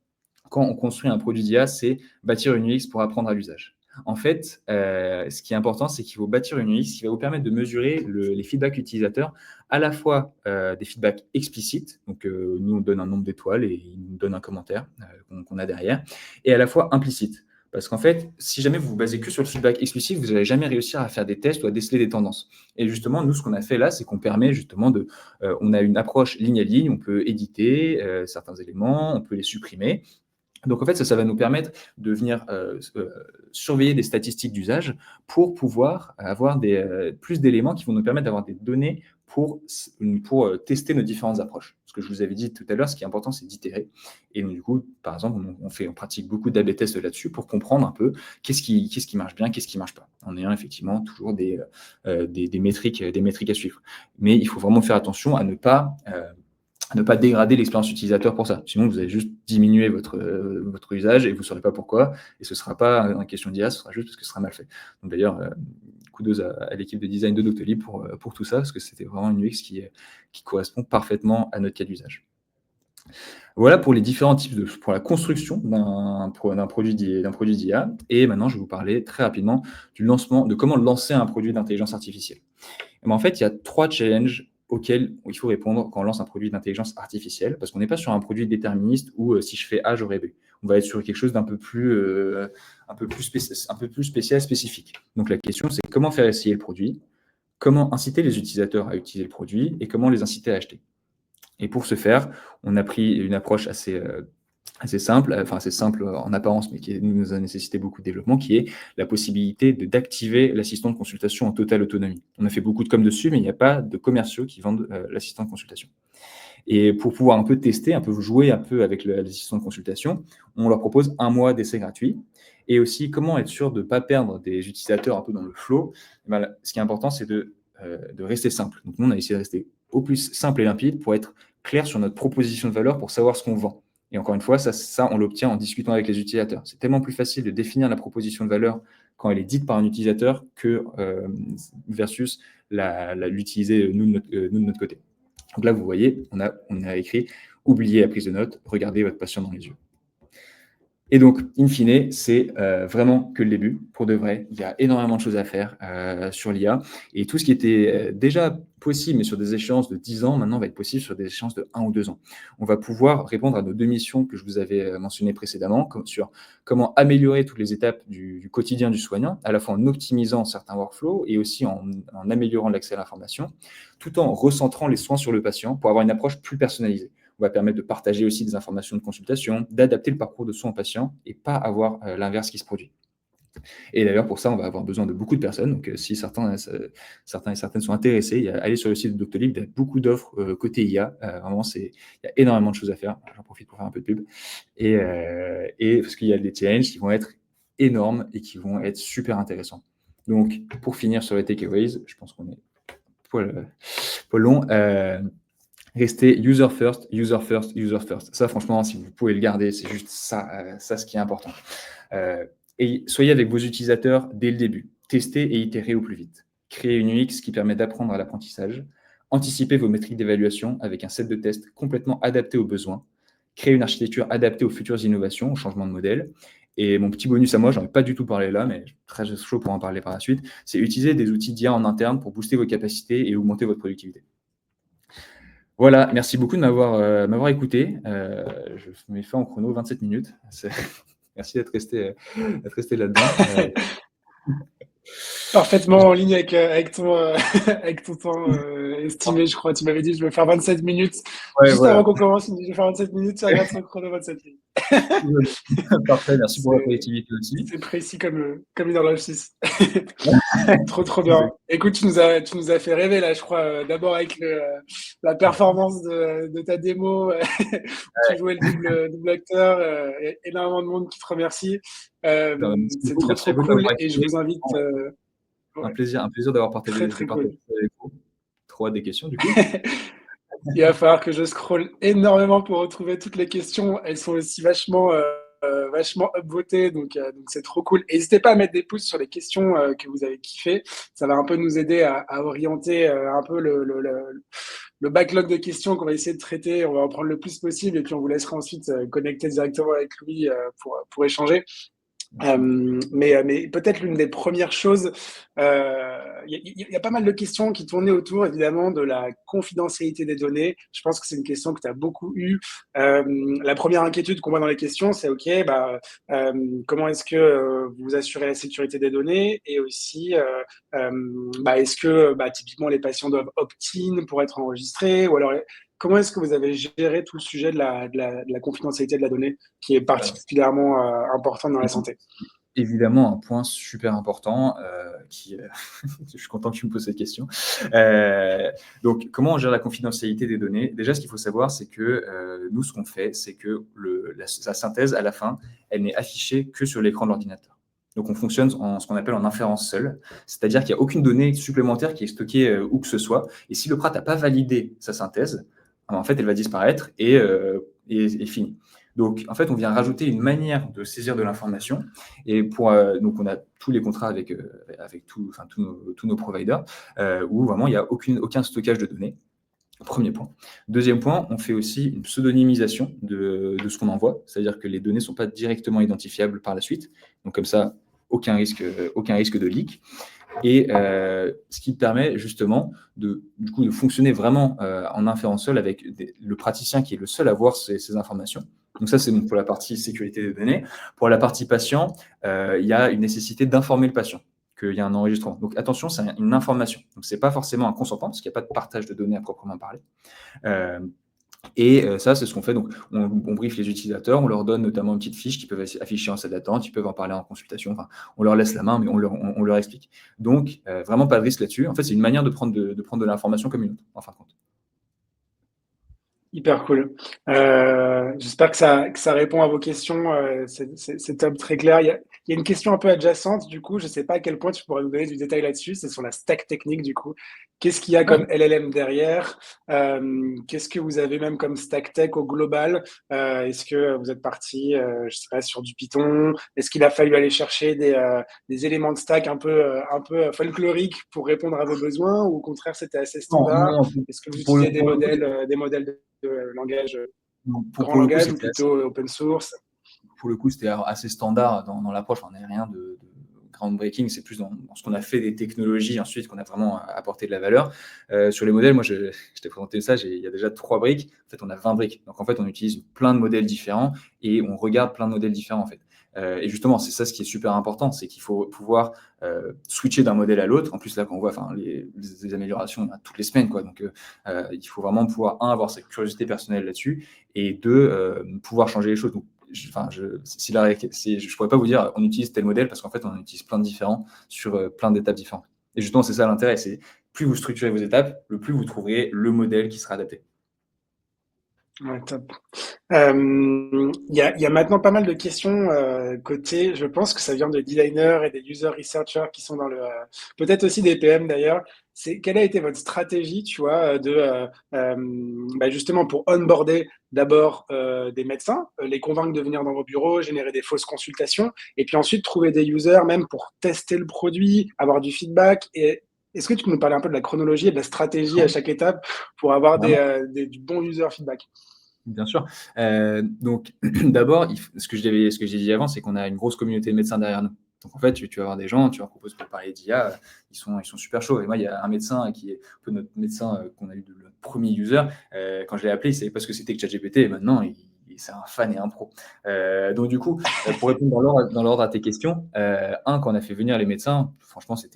quand on construit un produit d'IA, c'est bâtir une UX pour apprendre à l'usage. En fait, ce qui est important, c'est qu'il faut bâtir une UX qui va vous permettre de mesurer les feedbacks utilisateurs, à la fois des feedbacks explicites, donc nous on donne un nombre d'étoiles et il nous donne un commentaire qu'on a derrière, et à la fois implicites. Parce qu'en fait, si jamais vous vous basez que sur le feedback explicite, vous n'allez jamais réussir à faire des tests ou à déceler des tendances. Et justement, nous, ce qu'on a fait là, c'est qu'on permet justement on a une approche ligne à ligne, on peut éditer certains éléments, on peut les supprimer. Donc en fait, ça va nous permettre de venir surveiller des statistiques d'usage pour pouvoir avoir plus d'éléments qui vont nous permettre d'avoir des données pour tester nos différentes approches. Ce que je vous avais dit tout à l'heure, ce qui est important, c'est d'itérer. Et donc, du coup, par exemple, on pratique beaucoup d'A/B tests là-dessus pour comprendre un peu qu'est-ce qui marche bien, qu'est-ce qui ne marche pas, en ayant effectivement toujours des métriques à suivre. Mais il faut vraiment faire attention à ne pas dégrader l'expérience utilisateur pour ça. Sinon, vous allez juste diminuer votre usage et vous ne saurez pas pourquoi. Et ce ne sera pas une question d'IA, ce sera juste parce que ce sera mal fait. Donc d'ailleurs, kudos à l'équipe de design de Doctolib pour tout ça, parce que c'était vraiment une UX qui correspond parfaitement à notre cas d'usage. Voilà pour les différents types pour la construction d'un produit d'IA. Et maintenant, je vais vous parler très rapidement de comment lancer un produit d'intelligence artificielle. Mais en fait, il y a 3 challenges auxquels il faut répondre quand on lance un produit d'intelligence artificielle, parce qu'on n'est pas sur un produit déterministe où si je fais A, j'aurai B. On va être sur quelque chose d'un peu plus spécial, spécifique. Donc la question, c'est comment faire essayer le produit, comment inciter les utilisateurs à utiliser le produit et comment les inciter à acheter. Et pour ce faire, on a pris une approche assez simple, assez simple en apparence, mais qui nous a nécessité beaucoup de développement, qui est la possibilité d'activer l'assistant de consultation en totale autonomie. On a fait beaucoup de com dessus, mais il n'y a pas de commerciaux qui vendent l'assistant de consultation. Et pour pouvoir un peu tester, un peu jouer un peu avec l'assistant de consultation, on leur propose 1 mois d'essai gratuit. Et aussi, comment être sûr de ne pas perdre des utilisateurs un peu dans le flow. Ce qui est important, c'est de rester simple. Donc, nous, on a essayé de rester au plus simple et limpide pour être clair sur notre proposition de valeur, pour savoir ce qu'on vend. Et encore une fois, ça, on l'obtient en discutant avec les utilisateurs. C'est tellement plus facile de définir la proposition de valeur quand elle est dite par un utilisateur que versus l'utiliser nous de notre côté. Donc là, vous voyez, on a écrit « Oubliez la prise de notes, regardez votre patient dans les yeux ». Et donc, in fine, c'est vraiment que le début. Pour de vrai, il y a énormément de choses à faire sur l'IA. Et tout ce qui était déjà possible, mais sur des échéances de 10 ans, maintenant va être possible sur des échéances de 1 ou 2 ans. On va pouvoir répondre à nos 2 missions que je vous avais mentionnées précédemment, sur comment améliorer toutes les étapes du quotidien du soignant, à la fois en optimisant certains workflows et aussi en améliorant l'accès à l'information, tout en recentrant les soins sur le patient pour avoir une approche plus personnalisée. On va permettre de partager aussi des informations de consultation, d'adapter le parcours de soins au patient et pas avoir l'inverse qui se produit. Et d'ailleurs, pour ça, on va avoir besoin de beaucoup de personnes. Donc, si certains et certaines sont intéressés, allez sur le site de Doctolib, il y a beaucoup d'offres côté IA. Vraiment, il y a énormément de choses à faire. J'en profite pour faire un peu de pub. Et parce qu'il y a des challenges qui vont être énormes et qui vont être super intéressants. Donc, pour finir sur les takeaways, je pense qu'on est pas long. Restez user first, user first, user first. Ça, franchement, si vous pouvez le garder, c'est juste ça ce qui est important. Et soyez avec vos utilisateurs dès le début. Testez et itérez au plus vite. Créez une UX qui permet d'apprendre à l'apprentissage. Anticipez vos métriques d'évaluation avec un set de tests complètement adapté aux besoins. Créez une architecture adaptée aux futures innovations, aux changements de modèle. Et mon petit bonus à moi, j'en ai pas du tout parlé là, mais très chaud pour en parler par la suite, c'est utiliser des outils d'IA en interne pour booster vos capacités et augmenter votre productivité. Voilà, merci beaucoup de m'avoir écouté. Je m'ai fait en chrono 27 minutes. Merci d'être resté là-dedans. Parfaitement en ligne avec ton temps estimé, je crois. Tu m'avais dit, je vais faire 27 minutes. Ouais, Juste voilà. avant qu'on commence, tu me dis, je vais faire 27 minutes, tu regardes son chrono 27 minutes. Parfait, merci pour la collectivité aussi. C'est précis comme une horloge suisse. Trop bien. Écoute, tu nous as fait rêver là, je crois. D'abord avec la performance de ta démo, tu jouais le double acteur, énormément de monde qui te remercie. C'est trop cool et je vous invite. Un plaisir d'avoir partagé très cool. avec vous. Trop des questions du coup. Il va falloir que je scrolle énormément pour retrouver toutes les questions. Elles sont aussi vachement upvotées, donc c'est trop cool. N'hésitez pas à mettre des pouces sur les questions que vous avez kiffé. Ça va un peu nous aider à orienter un peu le backlog de questions qu'on va essayer de traiter. On va en prendre le plus possible et puis on vous laissera ensuite connecter directement avec lui pour échanger. Mais peut-être l'une des premières choses, il y a pas mal de questions qui tournaient autour évidemment de la confidentialité des données. Je pense que c'est une question que tu as beaucoup eue. La première inquiétude qu'on voit dans les questions, c'est OK, bah, comment est-ce que, vous assurez la sécurité des données? Et aussi, bah, est-ce que, bah, typiquement les patients doivent opt-in pour être enregistrés? Ou alors, comment est-ce que vous avez géré tout le sujet de la confidentialité de la donnée qui est Alors, particulièrement, importante dans la évi- santé? évidemment, un point super important je suis content que tu me poses cette question. Donc, comment on gère la confidentialité des données? Déjà, ce qu'il faut savoir, c'est que nous, ce qu'on fait, c'est que la synthèse, à la fin, elle n'est affichée que sur l'écran de l'ordinateur. Donc, on fonctionne en ce qu'on appelle en inférence seule, c'est-à-dire qu'il n'y a aucune donnée supplémentaire qui est stockée où que ce soit. Et si le PRAT n'a pas validé sa synthèse, en fait, elle va disparaître et fini. Donc, en fait, on vient rajouter une manière de saisir de l'information. Et donc, on a tous les contrats avec tous nos providers où vraiment il n'y a aucun stockage de données. Premier point. Deuxième point, on fait aussi une pseudonymisation de ce qu'on envoie, c'est-à-dire que les données ne sont pas directement identifiables par la suite. Donc, comme ça, aucun risque de leak. Et ce qui permet justement du coup, de fonctionner vraiment en inférence seule avec le praticien qui est le seul à voir ces informations. Donc ça, c'est pour la partie sécurité des données. Pour la partie patient, il y a une nécessité d'informer le patient qu'il y a un enregistrement. Donc attention, c'est une information. Donc ce n'est pas forcément un consentement, parce qu'il n'y a pas de partage de données à proprement parler. Euh, et ça, c'est ce qu'on fait. Donc, on briefe les utilisateurs, on leur donne notamment une petite fiche qu'ils peuvent afficher en salle d'attente, ils peuvent en parler en consultation. Enfin, on leur laisse la main, mais on leur explique. Donc, vraiment pas de risque là-dessus. En fait, c'est une manière de prendre de l'information comme une autre, en fin de compte. Hyper cool. J'espère que ça répond à vos questions. C'est top, très clair. Il y a une question un peu adjacente, du coup. Je ne sais pas à quel point tu pourrais nous donner du détail là-dessus. C'est sur la stack technique, du coup. Qu'est-ce qu'il y a Ouais. comme LLM derrière? Qu'est-ce que vous avez même comme stack tech au global? Est-ce que vous êtes parti, je sais pas, sur du Python? Est-ce qu'il a fallu aller chercher des éléments de stack un peu folkloriques pour répondre à vos besoins? Ou au contraire, c'était assez Non, standard? non, Est-ce que vous pour le, utilisez pour le coup, des modèles de langage, grand pour le coup, langage ou c'était assez. plutôt open source? Pour le coup, c'était assez standard dans l'approche. On n'avait rien de groundbreaking. C'est plus dans ce qu'on a fait des technologies ensuite qu'on a vraiment apporté de la valeur. Sur les modèles, moi, je t'ai présenté ça. Il y a déjà 3 briques. En fait, on a 20 briques. Donc, en fait, on utilise plein de modèles différents et on regarde plein de modèles différents, en fait. Et justement, c'est ça ce qui est super important, c'est qu'il faut pouvoir switcher d'un modèle à l'autre. En plus, là, quand on voit les améliorations, on a toutes les semaines, quoi. Donc, il faut vraiment pouvoir, avoir cette curiosité personnelle là-dessus et deux, pouvoir changer les choses. Donc, je ne pourrais pas vous dire on utilise tel modèle parce qu'en fait, on en utilise plein de différents sur plein d'étapes différentes. Et justement, c'est ça l'intérêt, c'est plus vous structurez vos étapes, le plus vous trouverez le modèle qui sera adapté. Ouais, top. Il y a maintenant pas mal de questions côté. Je pense que ça vient de designers et des user researchers qui sont dans peut-être aussi des PM d'ailleurs. C'est quelle a été votre stratégie, tu vois, bah, justement pour onboarder d'abord des médecins, les convaincre de venir dans vos bureaux, générer des fausses consultations, et puis ensuite trouver des users même pour tester le produit, avoir du feedback. Et est-ce que tu peux nous parler un peu de la chronologie et de la stratégie à chaque étape pour avoir Vraiment, du bon user feedback? bien sûr. Donc, d'abord, ce que j'ai dit avant, c'est qu'on a une grosse communauté de médecins derrière nous. Donc, en fait, tu vas avoir des gens, tu leur proposes de parler d'IA, ils sont super chauds. Et moi, il y a un médecin qui est un peu notre médecin qu'on a eu de notre premier user. Quand je l'ai appelé, il ne savait pas ce que c'était que ChatGPT. Et maintenant, c'est un fan et un pro. Donc, du coup, pour répondre dans l'ordre à tes questions, quand on a fait venir les médecins, franchement, c'est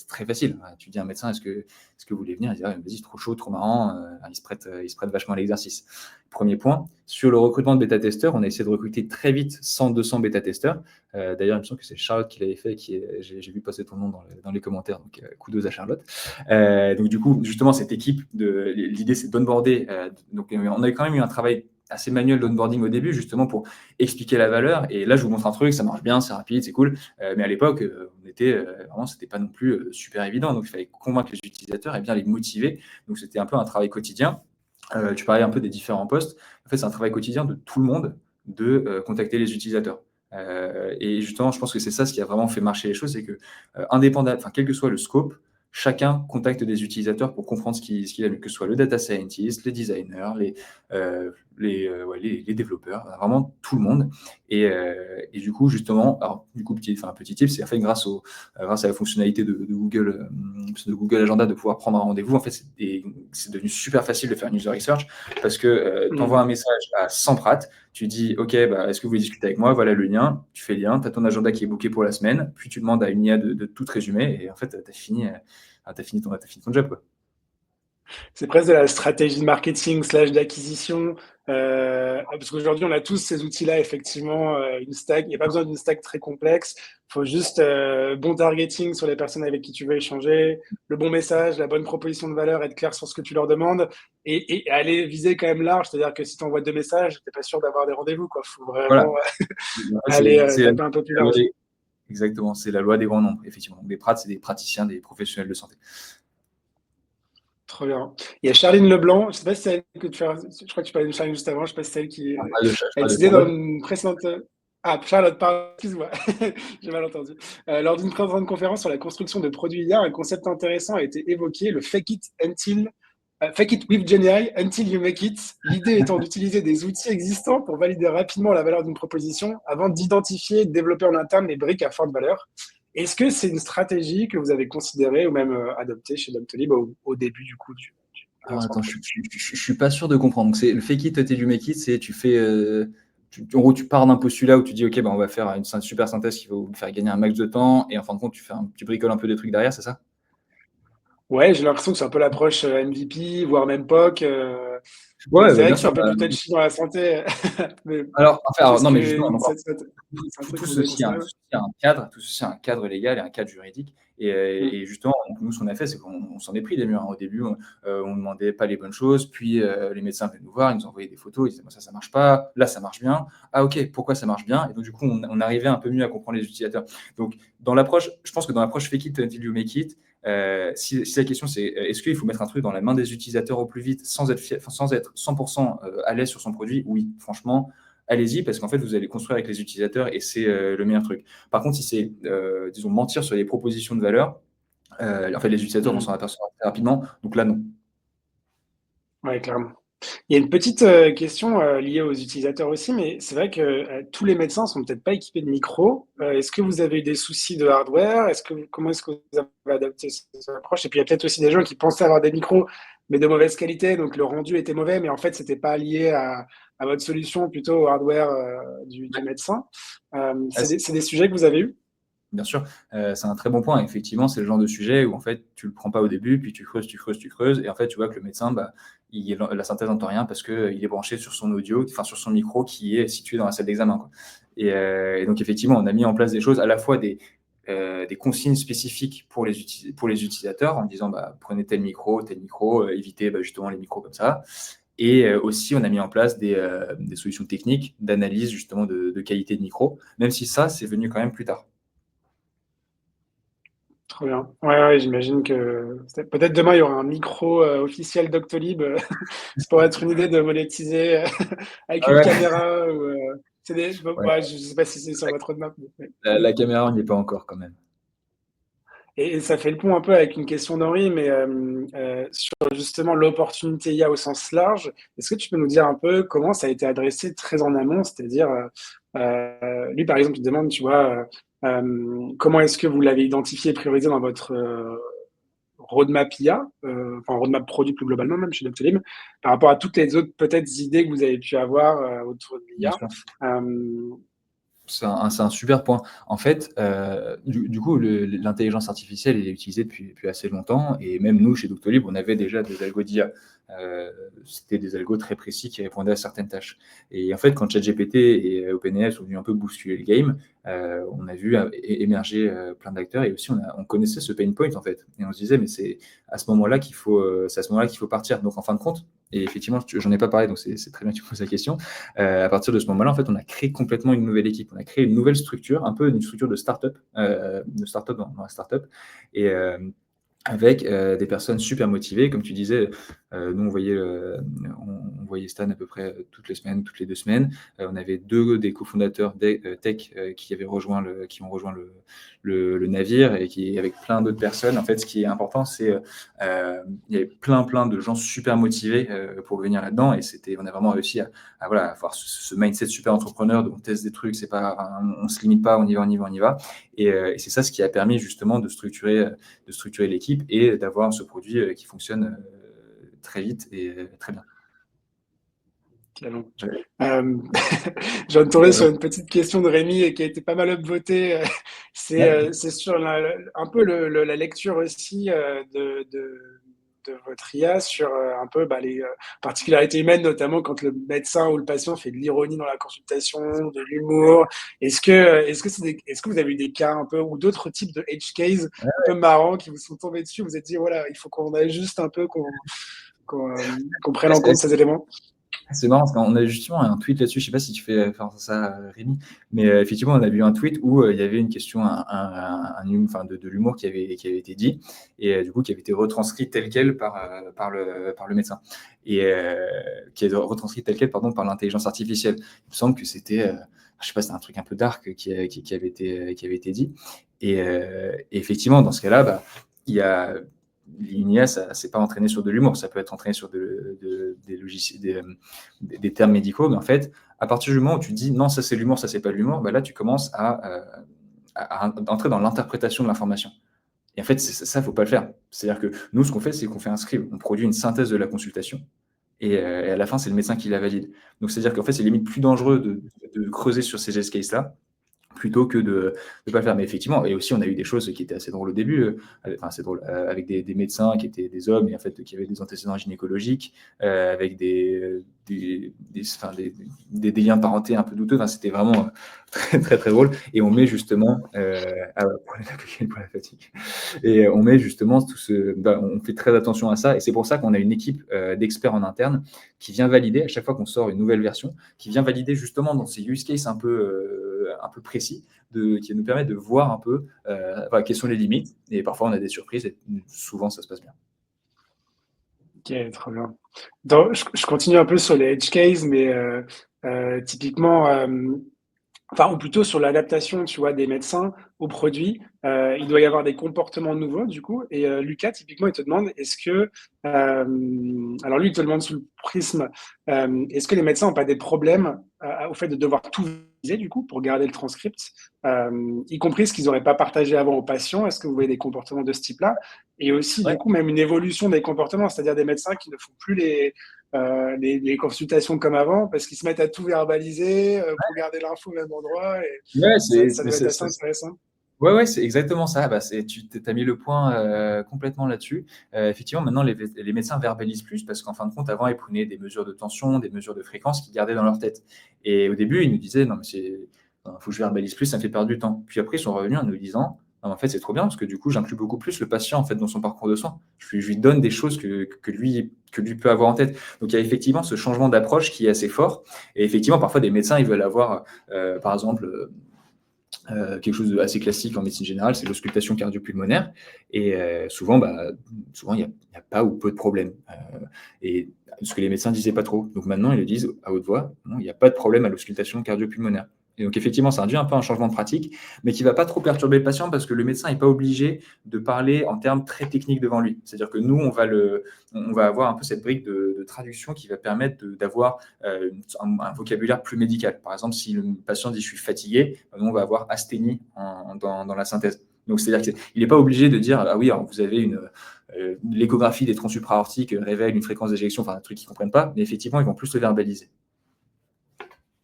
très facile. Tu dis à un médecin, est-ce que vous voulez venir? Il dit, ah, vas-y, c'est trop chaud, trop marrant. Il se prête vachement à l'exercice. Premier point. Sur le recrutement de bêta-testeurs, on a essayé de recruter très vite 100-200 bêta-testeurs. D'ailleurs, il me semble que c'est Charlotte qui l'avait fait, j'ai vu passer ton nom dans les commentaires, donc kudos à Charlotte. Donc du coup, justement, cette équipe, l'idée c'est d'onboarder. Donc on a quand même eu un travail assez manuel d'onboarding au début, justement pour expliquer la valeur. Et là, je vous montre un truc, ça marche bien, c'est rapide, c'est cool. Mais à l'époque, vraiment, c'était pas non plus super évident. Donc il fallait convaincre les utilisateurs et bien les motiver. Donc c'était un peu un travail quotidien. Tu parlais un peu des différents postes. En fait, c'est un travail quotidien de tout le monde de contacter les utilisateurs. Et justement, je pense que c'est ça ce qui a vraiment fait marcher les choses, c'est que indépendant, enfin, quel que soit le scope, chacun contacte des utilisateurs pour comprendre ce qu'il a lu, que ce soit le data scientist, les designers, les développeurs, vraiment tout le monde. Et du coup, justement, alors, du coup, petit tip, c'est en fait grâce à la fonctionnalité de Google Agenda de pouvoir prendre un rendez-vous. En fait, c'est devenu super facile de faire une user research parce que tu envoies un message à 100 prates, tu dis OK, est-ce que vous voulez discuter avec moi? Voilà le lien, tu fais le lien, tu as ton agenda qui est booké pour la semaine, puis tu demandes à une IA de tout résumer et en fait, tu as fini, ton job, quoi. C'est presque de la stratégie de marketing slash d'acquisition. Parce qu'aujourd'hui, on a tous ces outils-là, effectivement, une stack. Il n'y a pas besoin d'une stack très complexe. Il faut juste bon targeting sur les personnes avec qui tu veux échanger, le bon message, la bonne proposition de valeur, être clair sur ce que tu leur demandes et aller viser quand même large. C'est-à-dire que si tu envoies 2 messages, tu n'es pas sûr d'avoir des rendez-vous. Il faut Voilà. vraiment aller C'est taper un peu plus la loi large. exactement, c'est la loi des grands nombres, effectivement. Donc, des prates, c'est des praticiens, des professionnels de santé. Trop bien. Il y a Charline Leblanc, je ne sais pas si c'est elle que tu as, je crois que tu parlais de Charline juste avant, je ne sais pas si c'est elle qui, Je elle parle de disait dans Charlotte. une précédente, ah, Charlotte, pardon, excuse-moi, j'ai mal entendu. Lors d'une précédente conférence sur la construction de produits IA, un concept intéressant a été évoqué, le fake it with GenAI until you make it. L'idée étant d'utiliser des outils existants pour valider rapidement la valeur d'une proposition avant d'identifier et de développer en interne les briques à forte valeur. Est-ce que c'est une stratégie que vous avez considérée ou même adoptée chez Doctolib au début du coup du Alors, lancement de attends, produit? je suis pas sûr de comprendre. Donc, c'est le fake it till you make it, c'est tu fais, en gros, tu pars d'un postulat où tu dis, OK, on va faire une super synthèse qui va vous faire gagner un max de temps, et en fin de compte, tu bricoles un peu des trucs derrière, c'est ça? Ouais, j'ai l'impression que c'est un peu l'approche MVP, voire même POC. Mais Ouais, c'est vrai bien que c'est sûr. un peu plus touchy dans la santé. Mais Alors, est-ce non, mais que justement, c'est un tout, truc tout que vous avez ceci a un, considéré? tout ceci a un cadre, tout ceci a un cadre légal et un cadre juridique. Et justement, donc, nous, ce qu'on a fait, c'est qu'on s'en est pris des murs, hein. Au début, on demandait pas les bonnes choses, puis les médecins venaient nous voir, ils nous envoyaient des photos, ils disaient, moi, ça marche pas, là, ça marche bien. Ah, OK, pourquoi ça marche bien? Et donc, du coup, on arrivait un peu mieux à comprendre les utilisateurs. Donc, je pense que dans l'approche fake it until you make it, si la question c'est est-ce qu'il faut mettre un truc dans la main des utilisateurs au plus vite sans être 100% à l'aise sur son produit? Oui, franchement, allez-y parce qu'en fait, vous allez construire avec les utilisateurs et c'est le meilleur truc. Par contre, si c'est, disons, mentir sur les propositions de valeur, en fait, les utilisateurs vont s'en apercevoir très rapidement. Donc là, non. Ouais, clairement. Il y a une petite question liée aux utilisateurs aussi, mais c'est vrai que tous les médecins sont peut-être pas équipés de micros. Est-ce que vous avez eu des soucis de hardware? Comment est-ce que vous avez adapté cette approche? Et puis il y a peut-être aussi des gens qui pensaient avoir des micros, mais de mauvaise qualité, donc le rendu était mauvais, mais en fait c'était pas lié à votre solution, plutôt au hardware du médecin. Ah, C'est des sujets que vous avez eus? bien sûr, c'est un très bon point. Effectivement, c'est le genre de sujet où en fait, tu le prends pas au début, puis tu creuses, tu creuses, tu creuses, et en fait, tu vois que le médecin, la synthèse n'entend rien parce qu'il est branché sur son audio, enfin sur son micro qui est situé dans la salle d'examen, quoi. Et donc effectivement, on a mis en place des choses, à la fois des consignes spécifiques pour les utilisateurs en disant prenez tel micro, évitez justement les micros comme ça. Et aussi, on a mis en place des solutions techniques d'analyse justement de qualité de micro, même si ça, c'est venu quand même plus tard. Trop bien. Ouais, ouais, j'imagine que peut-être demain, il y aura un micro officiel Doctolib. Ça pourrait être une idée de monétiser avec Ah une ouais. caméra ou bon, Ouais. ouais, je sais pas si c'est sur votre roadmap. Mais- La caméra, on n'y est pas encore quand même. Et ça fait le pont un peu avec une question d'Henri, mais sur justement l'opportunité IA au sens large, est-ce que tu peux nous dire un peu comment ça a été adressé très en amont? C'est-à-dire, lui, par exemple, il te demande, tu vois, comment est-ce que vous l'avez identifié et priorisé dans votre roadmap IA, enfin roadmap produit plus globalement même chez Doctolib, par rapport à toutes les autres peut-être idées que vous avez pu avoir autour de Bien l'IA. sûr. Euh, C'est un super point. En fait, du coup, l'intelligence artificielle, elle est utilisée depuis assez longtemps. Et même nous, chez Doctolib, on avait déjà des algos d'IA. C'était des algos très précis qui répondaient à certaines tâches. Et en fait, quand ChatGPT et OpenAI sont venus un peu bousculer le game, on a vu émerger plein d'acteurs. Et aussi, on connaissait ce pain point, en fait. Et on se disait, mais c'est à ce moment-là c'est à ce moment-là qu'il faut partir. Donc, en fin de compte, et effectivement, j'en ai pas parlé, donc c'est très bien que tu poses la question. À partir de ce moment-là, en fait, on a créé complètement une nouvelle équipe. On a créé une nouvelle structure, un peu une structure de start-up dans la start-up. Et avec des personnes super motivées. Comme tu disais, nous, on voyait voyait Stan à peu près toutes les semaines, toutes les 2 semaines. On avait 2 des cofondateurs tech qui ont rejoint le navire et qui, avec plein d'autres personnes. En fait, ce qui est important, c'est il y avait plein de gens super motivés pour venir là-dedans, et on a vraiment réussi à voilà, avoir ce mindset super entrepreneur, on teste des trucs, c'est pas, on se limite pas, on y va. Et c'est ça ce qui a permis justement de structurer l'équipe et d'avoir ce produit qui fonctionne très vite et très bien. Excellent. Ouais. Je viens de tomber sur une petite question de Rémi et qui a été pas mal upvotée. Ouais. C'est sur un peu la lecture aussi de votre IA sur un peu les particularités humaines, notamment quand le médecin ou le patient fait de l'ironie dans la consultation, de l'humour. Est-ce que vous avez eu des cas un peu ou d'autres types de edge cases un peu marrants qui vous sont tombés dessus? Vous vous êtes dit, voilà, il faut qu'on ajuste un peu, qu'on prenne en compte ces éléments? C'est marrant parce qu'on a justement un tweet là-dessus, je sais pas si tu fais faire ça, Rémi, mais effectivement, on a vu un tweet où il y avait une question, enfin, de l'humour qui avait été dit, et du coup, qui avait été retranscrit tel quel par le médecin, et qui est retranscrit tel quel, pardon, par l'intelligence artificielle. Il me semble que c'était, je sais pas, c'était un truc un peu dark qui avait été dit, et effectivement, dans ce cas-là, bah, il y a l'IA, ça c'est pas entraîné sur de l'humour, ça peut être entraîné sur des logiciels, des termes médicaux, mais en fait, à partir du moment où tu dis non, ça c'est l'humour, ça c'est pas de l'humour, bah là tu commences à entrer dans l'interprétation de l'information. Et en fait, ça, faut pas le faire. C'est-à-dire que nous, ce qu'on fait, c'est qu'on fait un script, on produit une synthèse de la consultation, et à la fin, c'est le médecin qui la valide. Donc, c'est-à-dire qu'en fait, c'est limite plus dangereux de creuser sur ces use cases-là, plutôt que de ne pas le faire. Mais effectivement, et aussi, on a eu des choses qui étaient assez drôles au début, enfin, assez drôles, avec des médecins qui étaient des hommes et en fait, qui avaient des antécédents gynécologiques, avec des liens de parenté un peu douteux. Enfin, c'était vraiment très, très drôle. Et on met justement, pour la fatigue. Et on met justement on fait très attention à ça. Et c'est pour ça qu'on a une équipe d'experts en interne qui vient valider à chaque fois qu'on sort une nouvelle version, qui vient valider justement dans ces use cases un peu précis, qui nous permet de voir un peu quelles sont les limites. Et parfois, on a des surprises et souvent, ça se passe bien. Ok, trop bien. Je continue un peu sur les edge cases, mais typiquement, enfin, ou plutôt sur l'adaptation, tu vois, des médecins aux produits. Il doit y avoir des comportements nouveaux, du coup. Et Lucas, typiquement, il te demande, alors lui, il te demande sous le prisme, est-ce que les médecins n'ont pas des problèmes au fait de devoir tout viser, du coup, pour garder le transcript, y compris ce qu'ils n'auraient pas partagé avant aux patients? Est-ce que vous voyez des comportements de ce type-là? Et aussi, Ouais. du coup, même une évolution des comportements, c'est-à-dire des médecins qui ne font plus les consultations comme avant, parce qu'ils se mettent à tout verbaliser pour garder l'info au même endroit. Et Ouais, ça doit être assez intéressant. ouais, c'est exactement ça. Bah, tu as mis le point complètement là-dessus. Effectivement, maintenant, les médecins verbalisent plus parce qu'en fin de compte, avant, ils prenaient des mesures de tension, des mesures de fréquence qu'ils gardaient dans leur tête. Et au début, ils nous disaient, non, mais faut que je verbalise plus, ça me fait perdre du temps. Puis après, ils sont revenus en nous disant, non, mais en fait, c'est trop bien parce que du coup, j'inclus beaucoup plus le patient en fait, dans son parcours de soins. Je lui donne des choses que lui peut avoir en tête. Donc, il y a effectivement ce changement d'approche qui est assez fort. Et effectivement, parfois, des médecins, ils veulent avoir, par exemple, quelque chose d'assez classique en médecine générale, c'est l'auscultation cardio-pulmonaire. Et souvent, il n'y a pas ou peu de problèmes. Et ce que les médecins ne disaient pas trop. Donc maintenant, ils le disent à haute voix, non, il n'y a pas de problème à l'auscultation cardio-pulmonaire. Et donc effectivement, ça induit un peu un changement de pratique, mais qui ne va pas trop perturber le patient parce que le médecin n'est pas obligé de parler en termes très techniques devant lui. C'est-à-dire que nous, on va avoir un peu cette brique de traduction qui va permettre d'avoir un vocabulaire plus médical. Par exemple, si le patient dit « je suis fatigué », nous, on va avoir « asthénie » dans la synthèse. Donc, c'est-à-dire qu'il n'est pas obligé de dire « ah oui, alors vous avez l'échographie des troncs supraortiques révèle une fréquence d'éjection », enfin un truc qu'ils ne comprennent pas, mais effectivement, ils vont plus le verbaliser.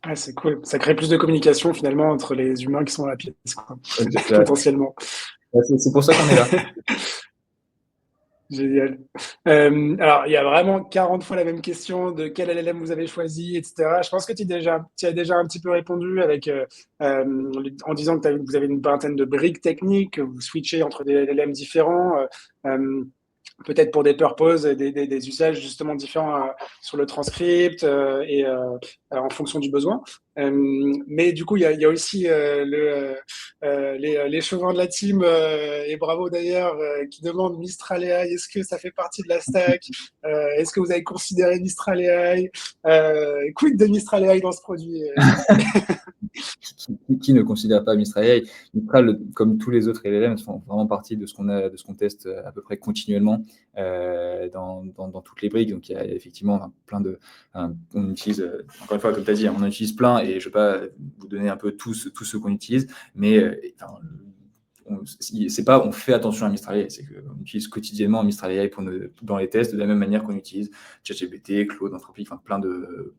Ah, c'est cool. Ça crée plus de communication finalement entre les humains qui sont à la pièce, quoi, Ça, potentiellement. c'est pour ça qu'on est là. Génial. Alors, il y a vraiment 40 fois la même question de quel LLM vous avez choisi, etc. Je pense que tu as déjà un petit peu répondu en disant que vous avez une vingtaine de briques techniques, que vous switchez entre des LLM différents. peut-être pour des purposes, des usages justement différents sur le transcript en fonction du besoin. Mais du coup, il y a aussi les chauvins de la team, et bravo d'ailleurs, qui demandent Mistral AI, est-ce que ça fait partie de la stack? Est-ce que vous avez considéré Mistral AI? Quid de Mistral AI dans ce produit? Qui ne considère pas Mistral AI? Mistral, comme tous les autres LLM, font vraiment partie de ce qu'on teste à peu près continuellement dans toutes les briques. Donc, il y a effectivement plein de. On utilise, encore une fois, comme tu as dit, on en utilise plein et je ne vais pas vous donner un peu tout ce qu'on utilise, mais c'est pas on fait attention à Mistral AI, c'est qu'on utilise quotidiennement Mistral AI dans les tests de la même manière qu'on utilise ChatGPT, Claude, Anthropic, plein de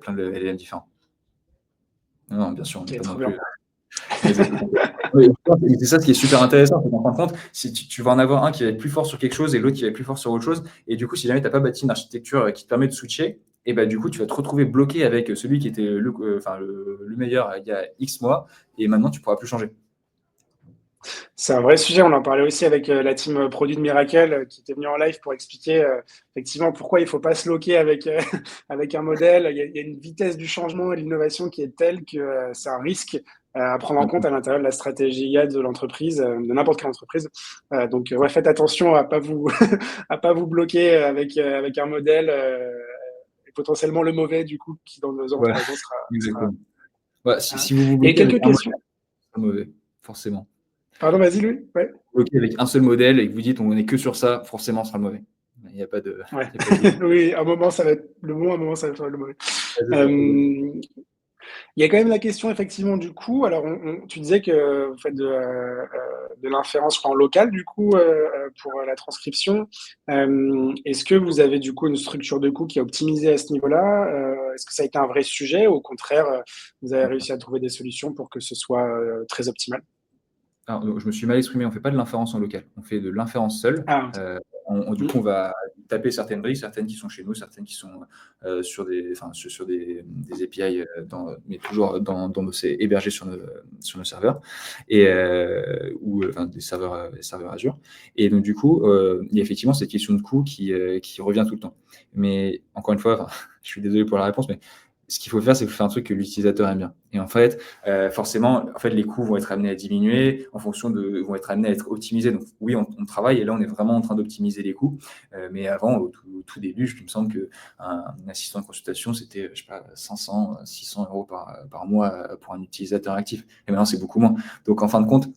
LLM différents. Non, bien sûr, on n'est pas non plus. C'est ça ce qui est super intéressant, c'est qu'en fin de compte, si tu vas en avoir un qui va être plus fort sur quelque chose et l'autre qui va être plus fort sur autre chose, et du coup, si jamais tu n'as pas bâti une architecture qui te permet de switcher, et bah, du coup, tu vas te retrouver bloqué avec celui qui était le meilleur il y a X mois, et maintenant, tu ne pourras plus changer. C'est un vrai sujet. On en parlait aussi avec la team produit de Miracle qui était venue en live pour expliquer effectivement pourquoi il ne faut pas se loquer avec, avec un modèle. Il y a une vitesse du changement et de l'innovation qui est telle que c'est un risque à prendre en compte à l'intérieur de la stratégie IA de l'entreprise, de n'importe quelle entreprise. Donc, ouais, faites attention à pas vous, à pas vous bloquer avec un modèle et potentiellement le mauvais, du coup, qui dans 2 ans, Voilà, 3 ans sera. exactement. Ouais, si vous vous Il y a bloquez avec quelques un modèle, questions. c'est mauvais, forcément. Pardon, vas-y, Louis. Ouais. Bloqué avec un seul modèle et que vous dites on n'est que sur ça, forcément, ce sera le mauvais. Il n'y a pas de. Ouais. Il y a pas de... Oui, un moment, ça va être le bon, un moment, ça va être le mauvais. C'est ça. Il y a quand même la question, effectivement, du coup. Alors, tu disais que vous faites de l'inférence en local, du coup, pour la transcription. Est-ce que vous avez, du coup, une structure de coût qui est optimisée à ce niveau-là? Est-ce que ça a été un vrai sujet? Ou au contraire, vous avez réussi à trouver des solutions pour que ce soit très optimal? Alors, je me suis mal exprimé, on ne fait pas de l'inférence en local, on fait de l'inférence seule. Ah, Du coup, on va taper certaines briques, certaines qui sont chez nous, certaines qui sont sur des API, mais toujours hébergées sur nos serveurs, ou des serveurs Azure. Et donc, du coup, il y a effectivement cette question de coût qui revient tout le temps. Mais encore une fois, je suis désolé pour la réponse, mais ce qu'il faut faire, c'est faire un truc que l'utilisateur aime bien. Et en fait, forcément, les coûts vont être amenés à diminuer vont être amenés à être optimisés. Donc oui, on travaille et là, on est vraiment en train d'optimiser les coûts. Mais avant, au tout début, il me semble qu'un assistant de consultation, c'était, je sais pas, 500, 600 € par mois pour un utilisateur actif. Et maintenant, c'est beaucoup moins. Donc, en fin de compte,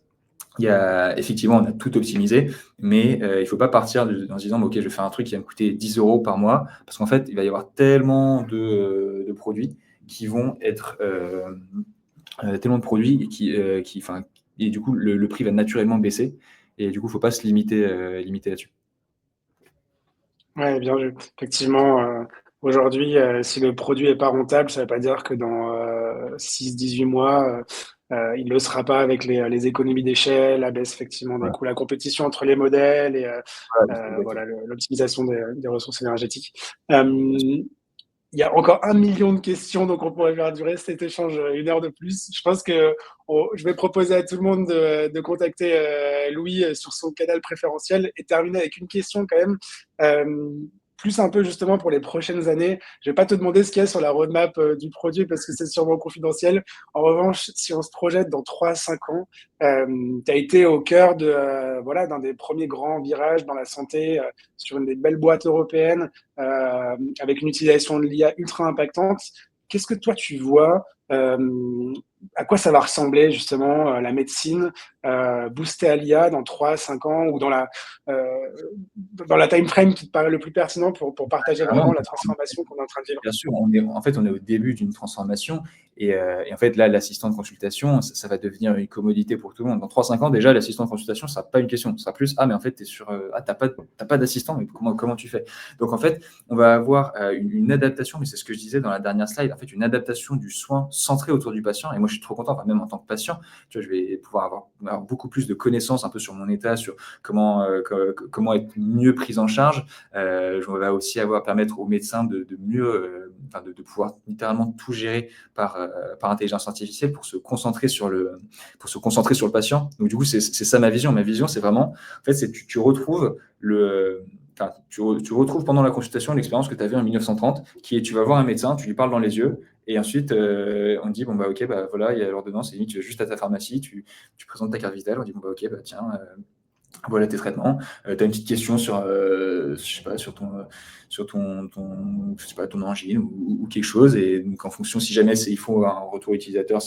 effectivement, on a tout optimisé, mais il ne faut pas partir en se disant, OK, je vais faire un truc qui va me coûter 10 € par mois, parce qu'en fait, il va y avoir tellement de produits qui vont être tellement de produits et du coup, le prix va naturellement baisser. Et du coup, il ne faut pas se limiter là-dessus. ouais, bien vu. Effectivement, aujourd'hui, si le produit est pas rentable, ça veut pas dire que dans 6-18 mois, il ne le sera pas avec les économies d'échelle, la baisse effectivement des Voilà. coûts, la compétition entre les modèles et Voilà, voilà, l'optimisation des ressources énergétiques. Il y a encore 1 million de questions, donc on pourrait faire durer cet échange 1 heure de plus. Je pense que je vais proposer à tout le monde de contacter Louis sur son canal préférentiel et terminer avec une question quand même, plus un peu justement pour les prochaines années. Je vais pas te demander ce qu'il y a sur la roadmap du produit parce que c'est sûrement confidentiel. En revanche, si on se projette dans 3 à 5 ans, tu as été au cœur voilà, d'un des premiers grands virages dans la santé sur une des belles boîtes européennes avec une utilisation de l'IA ultra impactante. Qu'est-ce que toi tu vois à quoi ça va ressembler justement la médecine boostée à l'IA dans 3 à 5 ans ou dans la time frame qui te paraît le plus pertinent pour partager vraiment la transformation qu'on est en train de vivre? Bien sûr, on est au début d'une transformation et en fait, là, l'assistant de consultation, ça va devenir une commodité pour tout le monde. Dans 3-5 ans, déjà, l'assistant de consultation, ça sera pas une question. Ça sera plus, mais en fait, t'as pas d'assistant, mais comment tu fais? Donc, en fait, on va avoir une adaptation, mais c'est ce que je disais dans la dernière slide, en fait, une adaptation du soin centré autour du patient. Et moi, je suis trop content, même en tant que patient, tu vois, je vais pouvoir avoir beaucoup plus de connaissances un peu sur mon état, sur comment être mieux pris en charge. Je vais aussi permettre aux médecins de mieux de pouvoir littéralement tout gérer par intelligence artificielle pour se concentrer sur le patient. Donc, du coup, c'est ça ma vision. Ma vision, c'est vraiment, en fait, c'est tu retrouves tu retrouves pendant la consultation l'expérience que tu avais en 1930, qui est tu vas voir un médecin, tu lui parles dans les yeux, et ensuite on te dit bon bah ok, bah voilà, il y a l'ordonnance, et tu vas juste à ta pharmacie, tu présentes ta carte vitale, on dit bon bah ok, bah tiens, voilà tes traitements. Tu as une petite question sur, je sais pas, sur je sais pas, ton angine ou quelque chose. Et donc, en fonction, si jamais il faut un retour utilisateur,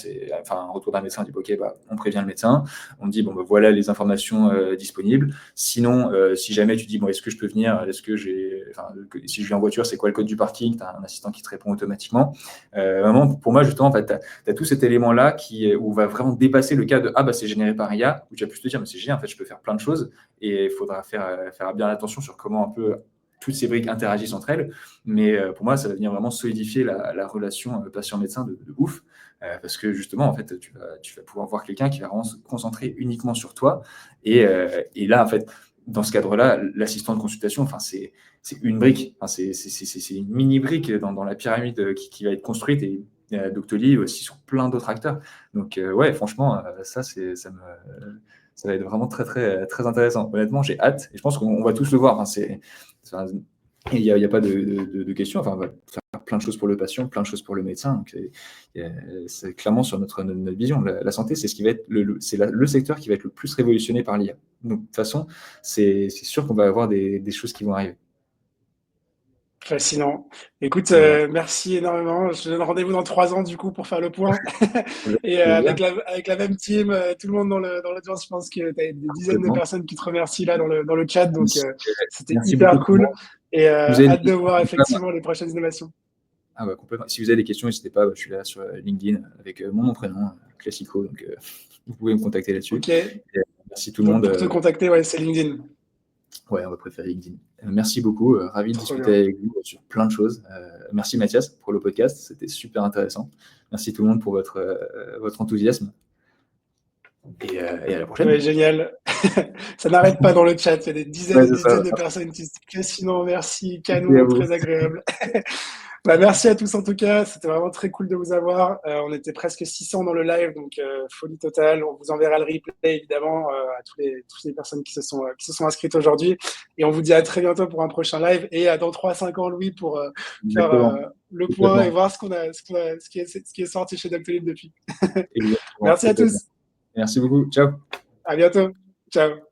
un retour d'un médecin, on dit OK, bah, on prévient le médecin. On dit bon, bah, voilà les informations disponibles. Sinon, si jamais tu dis bon, est-ce que je peux venir, si je viens en voiture, c'est quoi le code du parking? Tu as un assistant qui te répond automatiquement. Vraiment, pour moi, justement, en fait, tu as tout cet élément-là où va vraiment dépasser le cas de ah bah c'est généré par IA, où tu vas plus te dire mais c'est génial, en fait, je peux faire plein de choses. Et il faudra faire bien attention sur comment un peu toutes ces briques interagissent entre elles. Mais pour moi, ça va venir vraiment solidifier la relation patient-médecin de ouf. Parce que justement, en fait, tu vas pouvoir voir quelqu'un qui va vraiment se concentrer uniquement sur toi. Et là, en fait, dans ce cadre-là, l'assistant de consultation, c'est une brique. C'est une mini-brique dans la pyramide qui va être construite. Et Doctolib aussi sur plein d'autres acteurs. Donc, ouais, franchement, ça va être vraiment très, très, très intéressant. Honnêtement, j'ai hâte et je pense qu'on va tous le voir. Il n'y a pas de question. Enfin, on va faire plein de choses pour le patient, plein de choses pour le médecin. Donc, c'est clairement sur notre vision. La santé, c'est ce qui va être le secteur qui va être le plus révolutionné par l'IA. Donc, de toute façon, c'est sûr qu'on va avoir des choses qui vont arriver. Fascinant. Écoute, Voilà. merci énormément. Je te donne rendez-vous dans 3 ans, du coup, pour faire le point. Et avec la même team, tout le monde dans l'audience, je pense que tu as des dizaines de personnes qui te remercient là dans le chat. Donc, c'était Merci hyper beaucoup. cool. Et Vous avez hâte de voir effectivement les prochaines innovations. Ah bah, complètement. Si vous avez des questions, n'hésitez pas. Je suis là sur LinkedIn avec mon nom, prénom, Classico. Donc, vous pouvez me contacter là-dessus. Ok. Merci tout le Donc, monde. pour te contacter, ouais, c'est LinkedIn. Ouais, on va préférer LinkedIn. Merci beaucoup. Ravi de Trop discuter bien. avec vous sur plein de choses. Merci Mathias pour le podcast. C'était super intéressant. Merci tout le monde pour votre enthousiasme. Et à la prochaine. Ouais, génial. Ça n'arrête pas dans le chat. Il y a des dizaines Ouais, et c'est des ça. dizaines de personnes qui disent sinon, merci, Merci à canon, vous. très agréable. Bah, merci à tous en tout cas. C'était vraiment très cool de vous avoir. On était presque 600 dans le live, donc folie totale. On vous enverra le replay évidemment à toutes les personnes qui se sont inscrites aujourd'hui. Et on vous dit à très bientôt pour un prochain live et à dans 3-5 ans, Louis, pour faire Exactement. le point Complètement. et voir ce qui est sorti chez Doctolib depuis. Exactement. Merci à Complètement. tous. Merci beaucoup. Ciao. À bientôt. Ciao.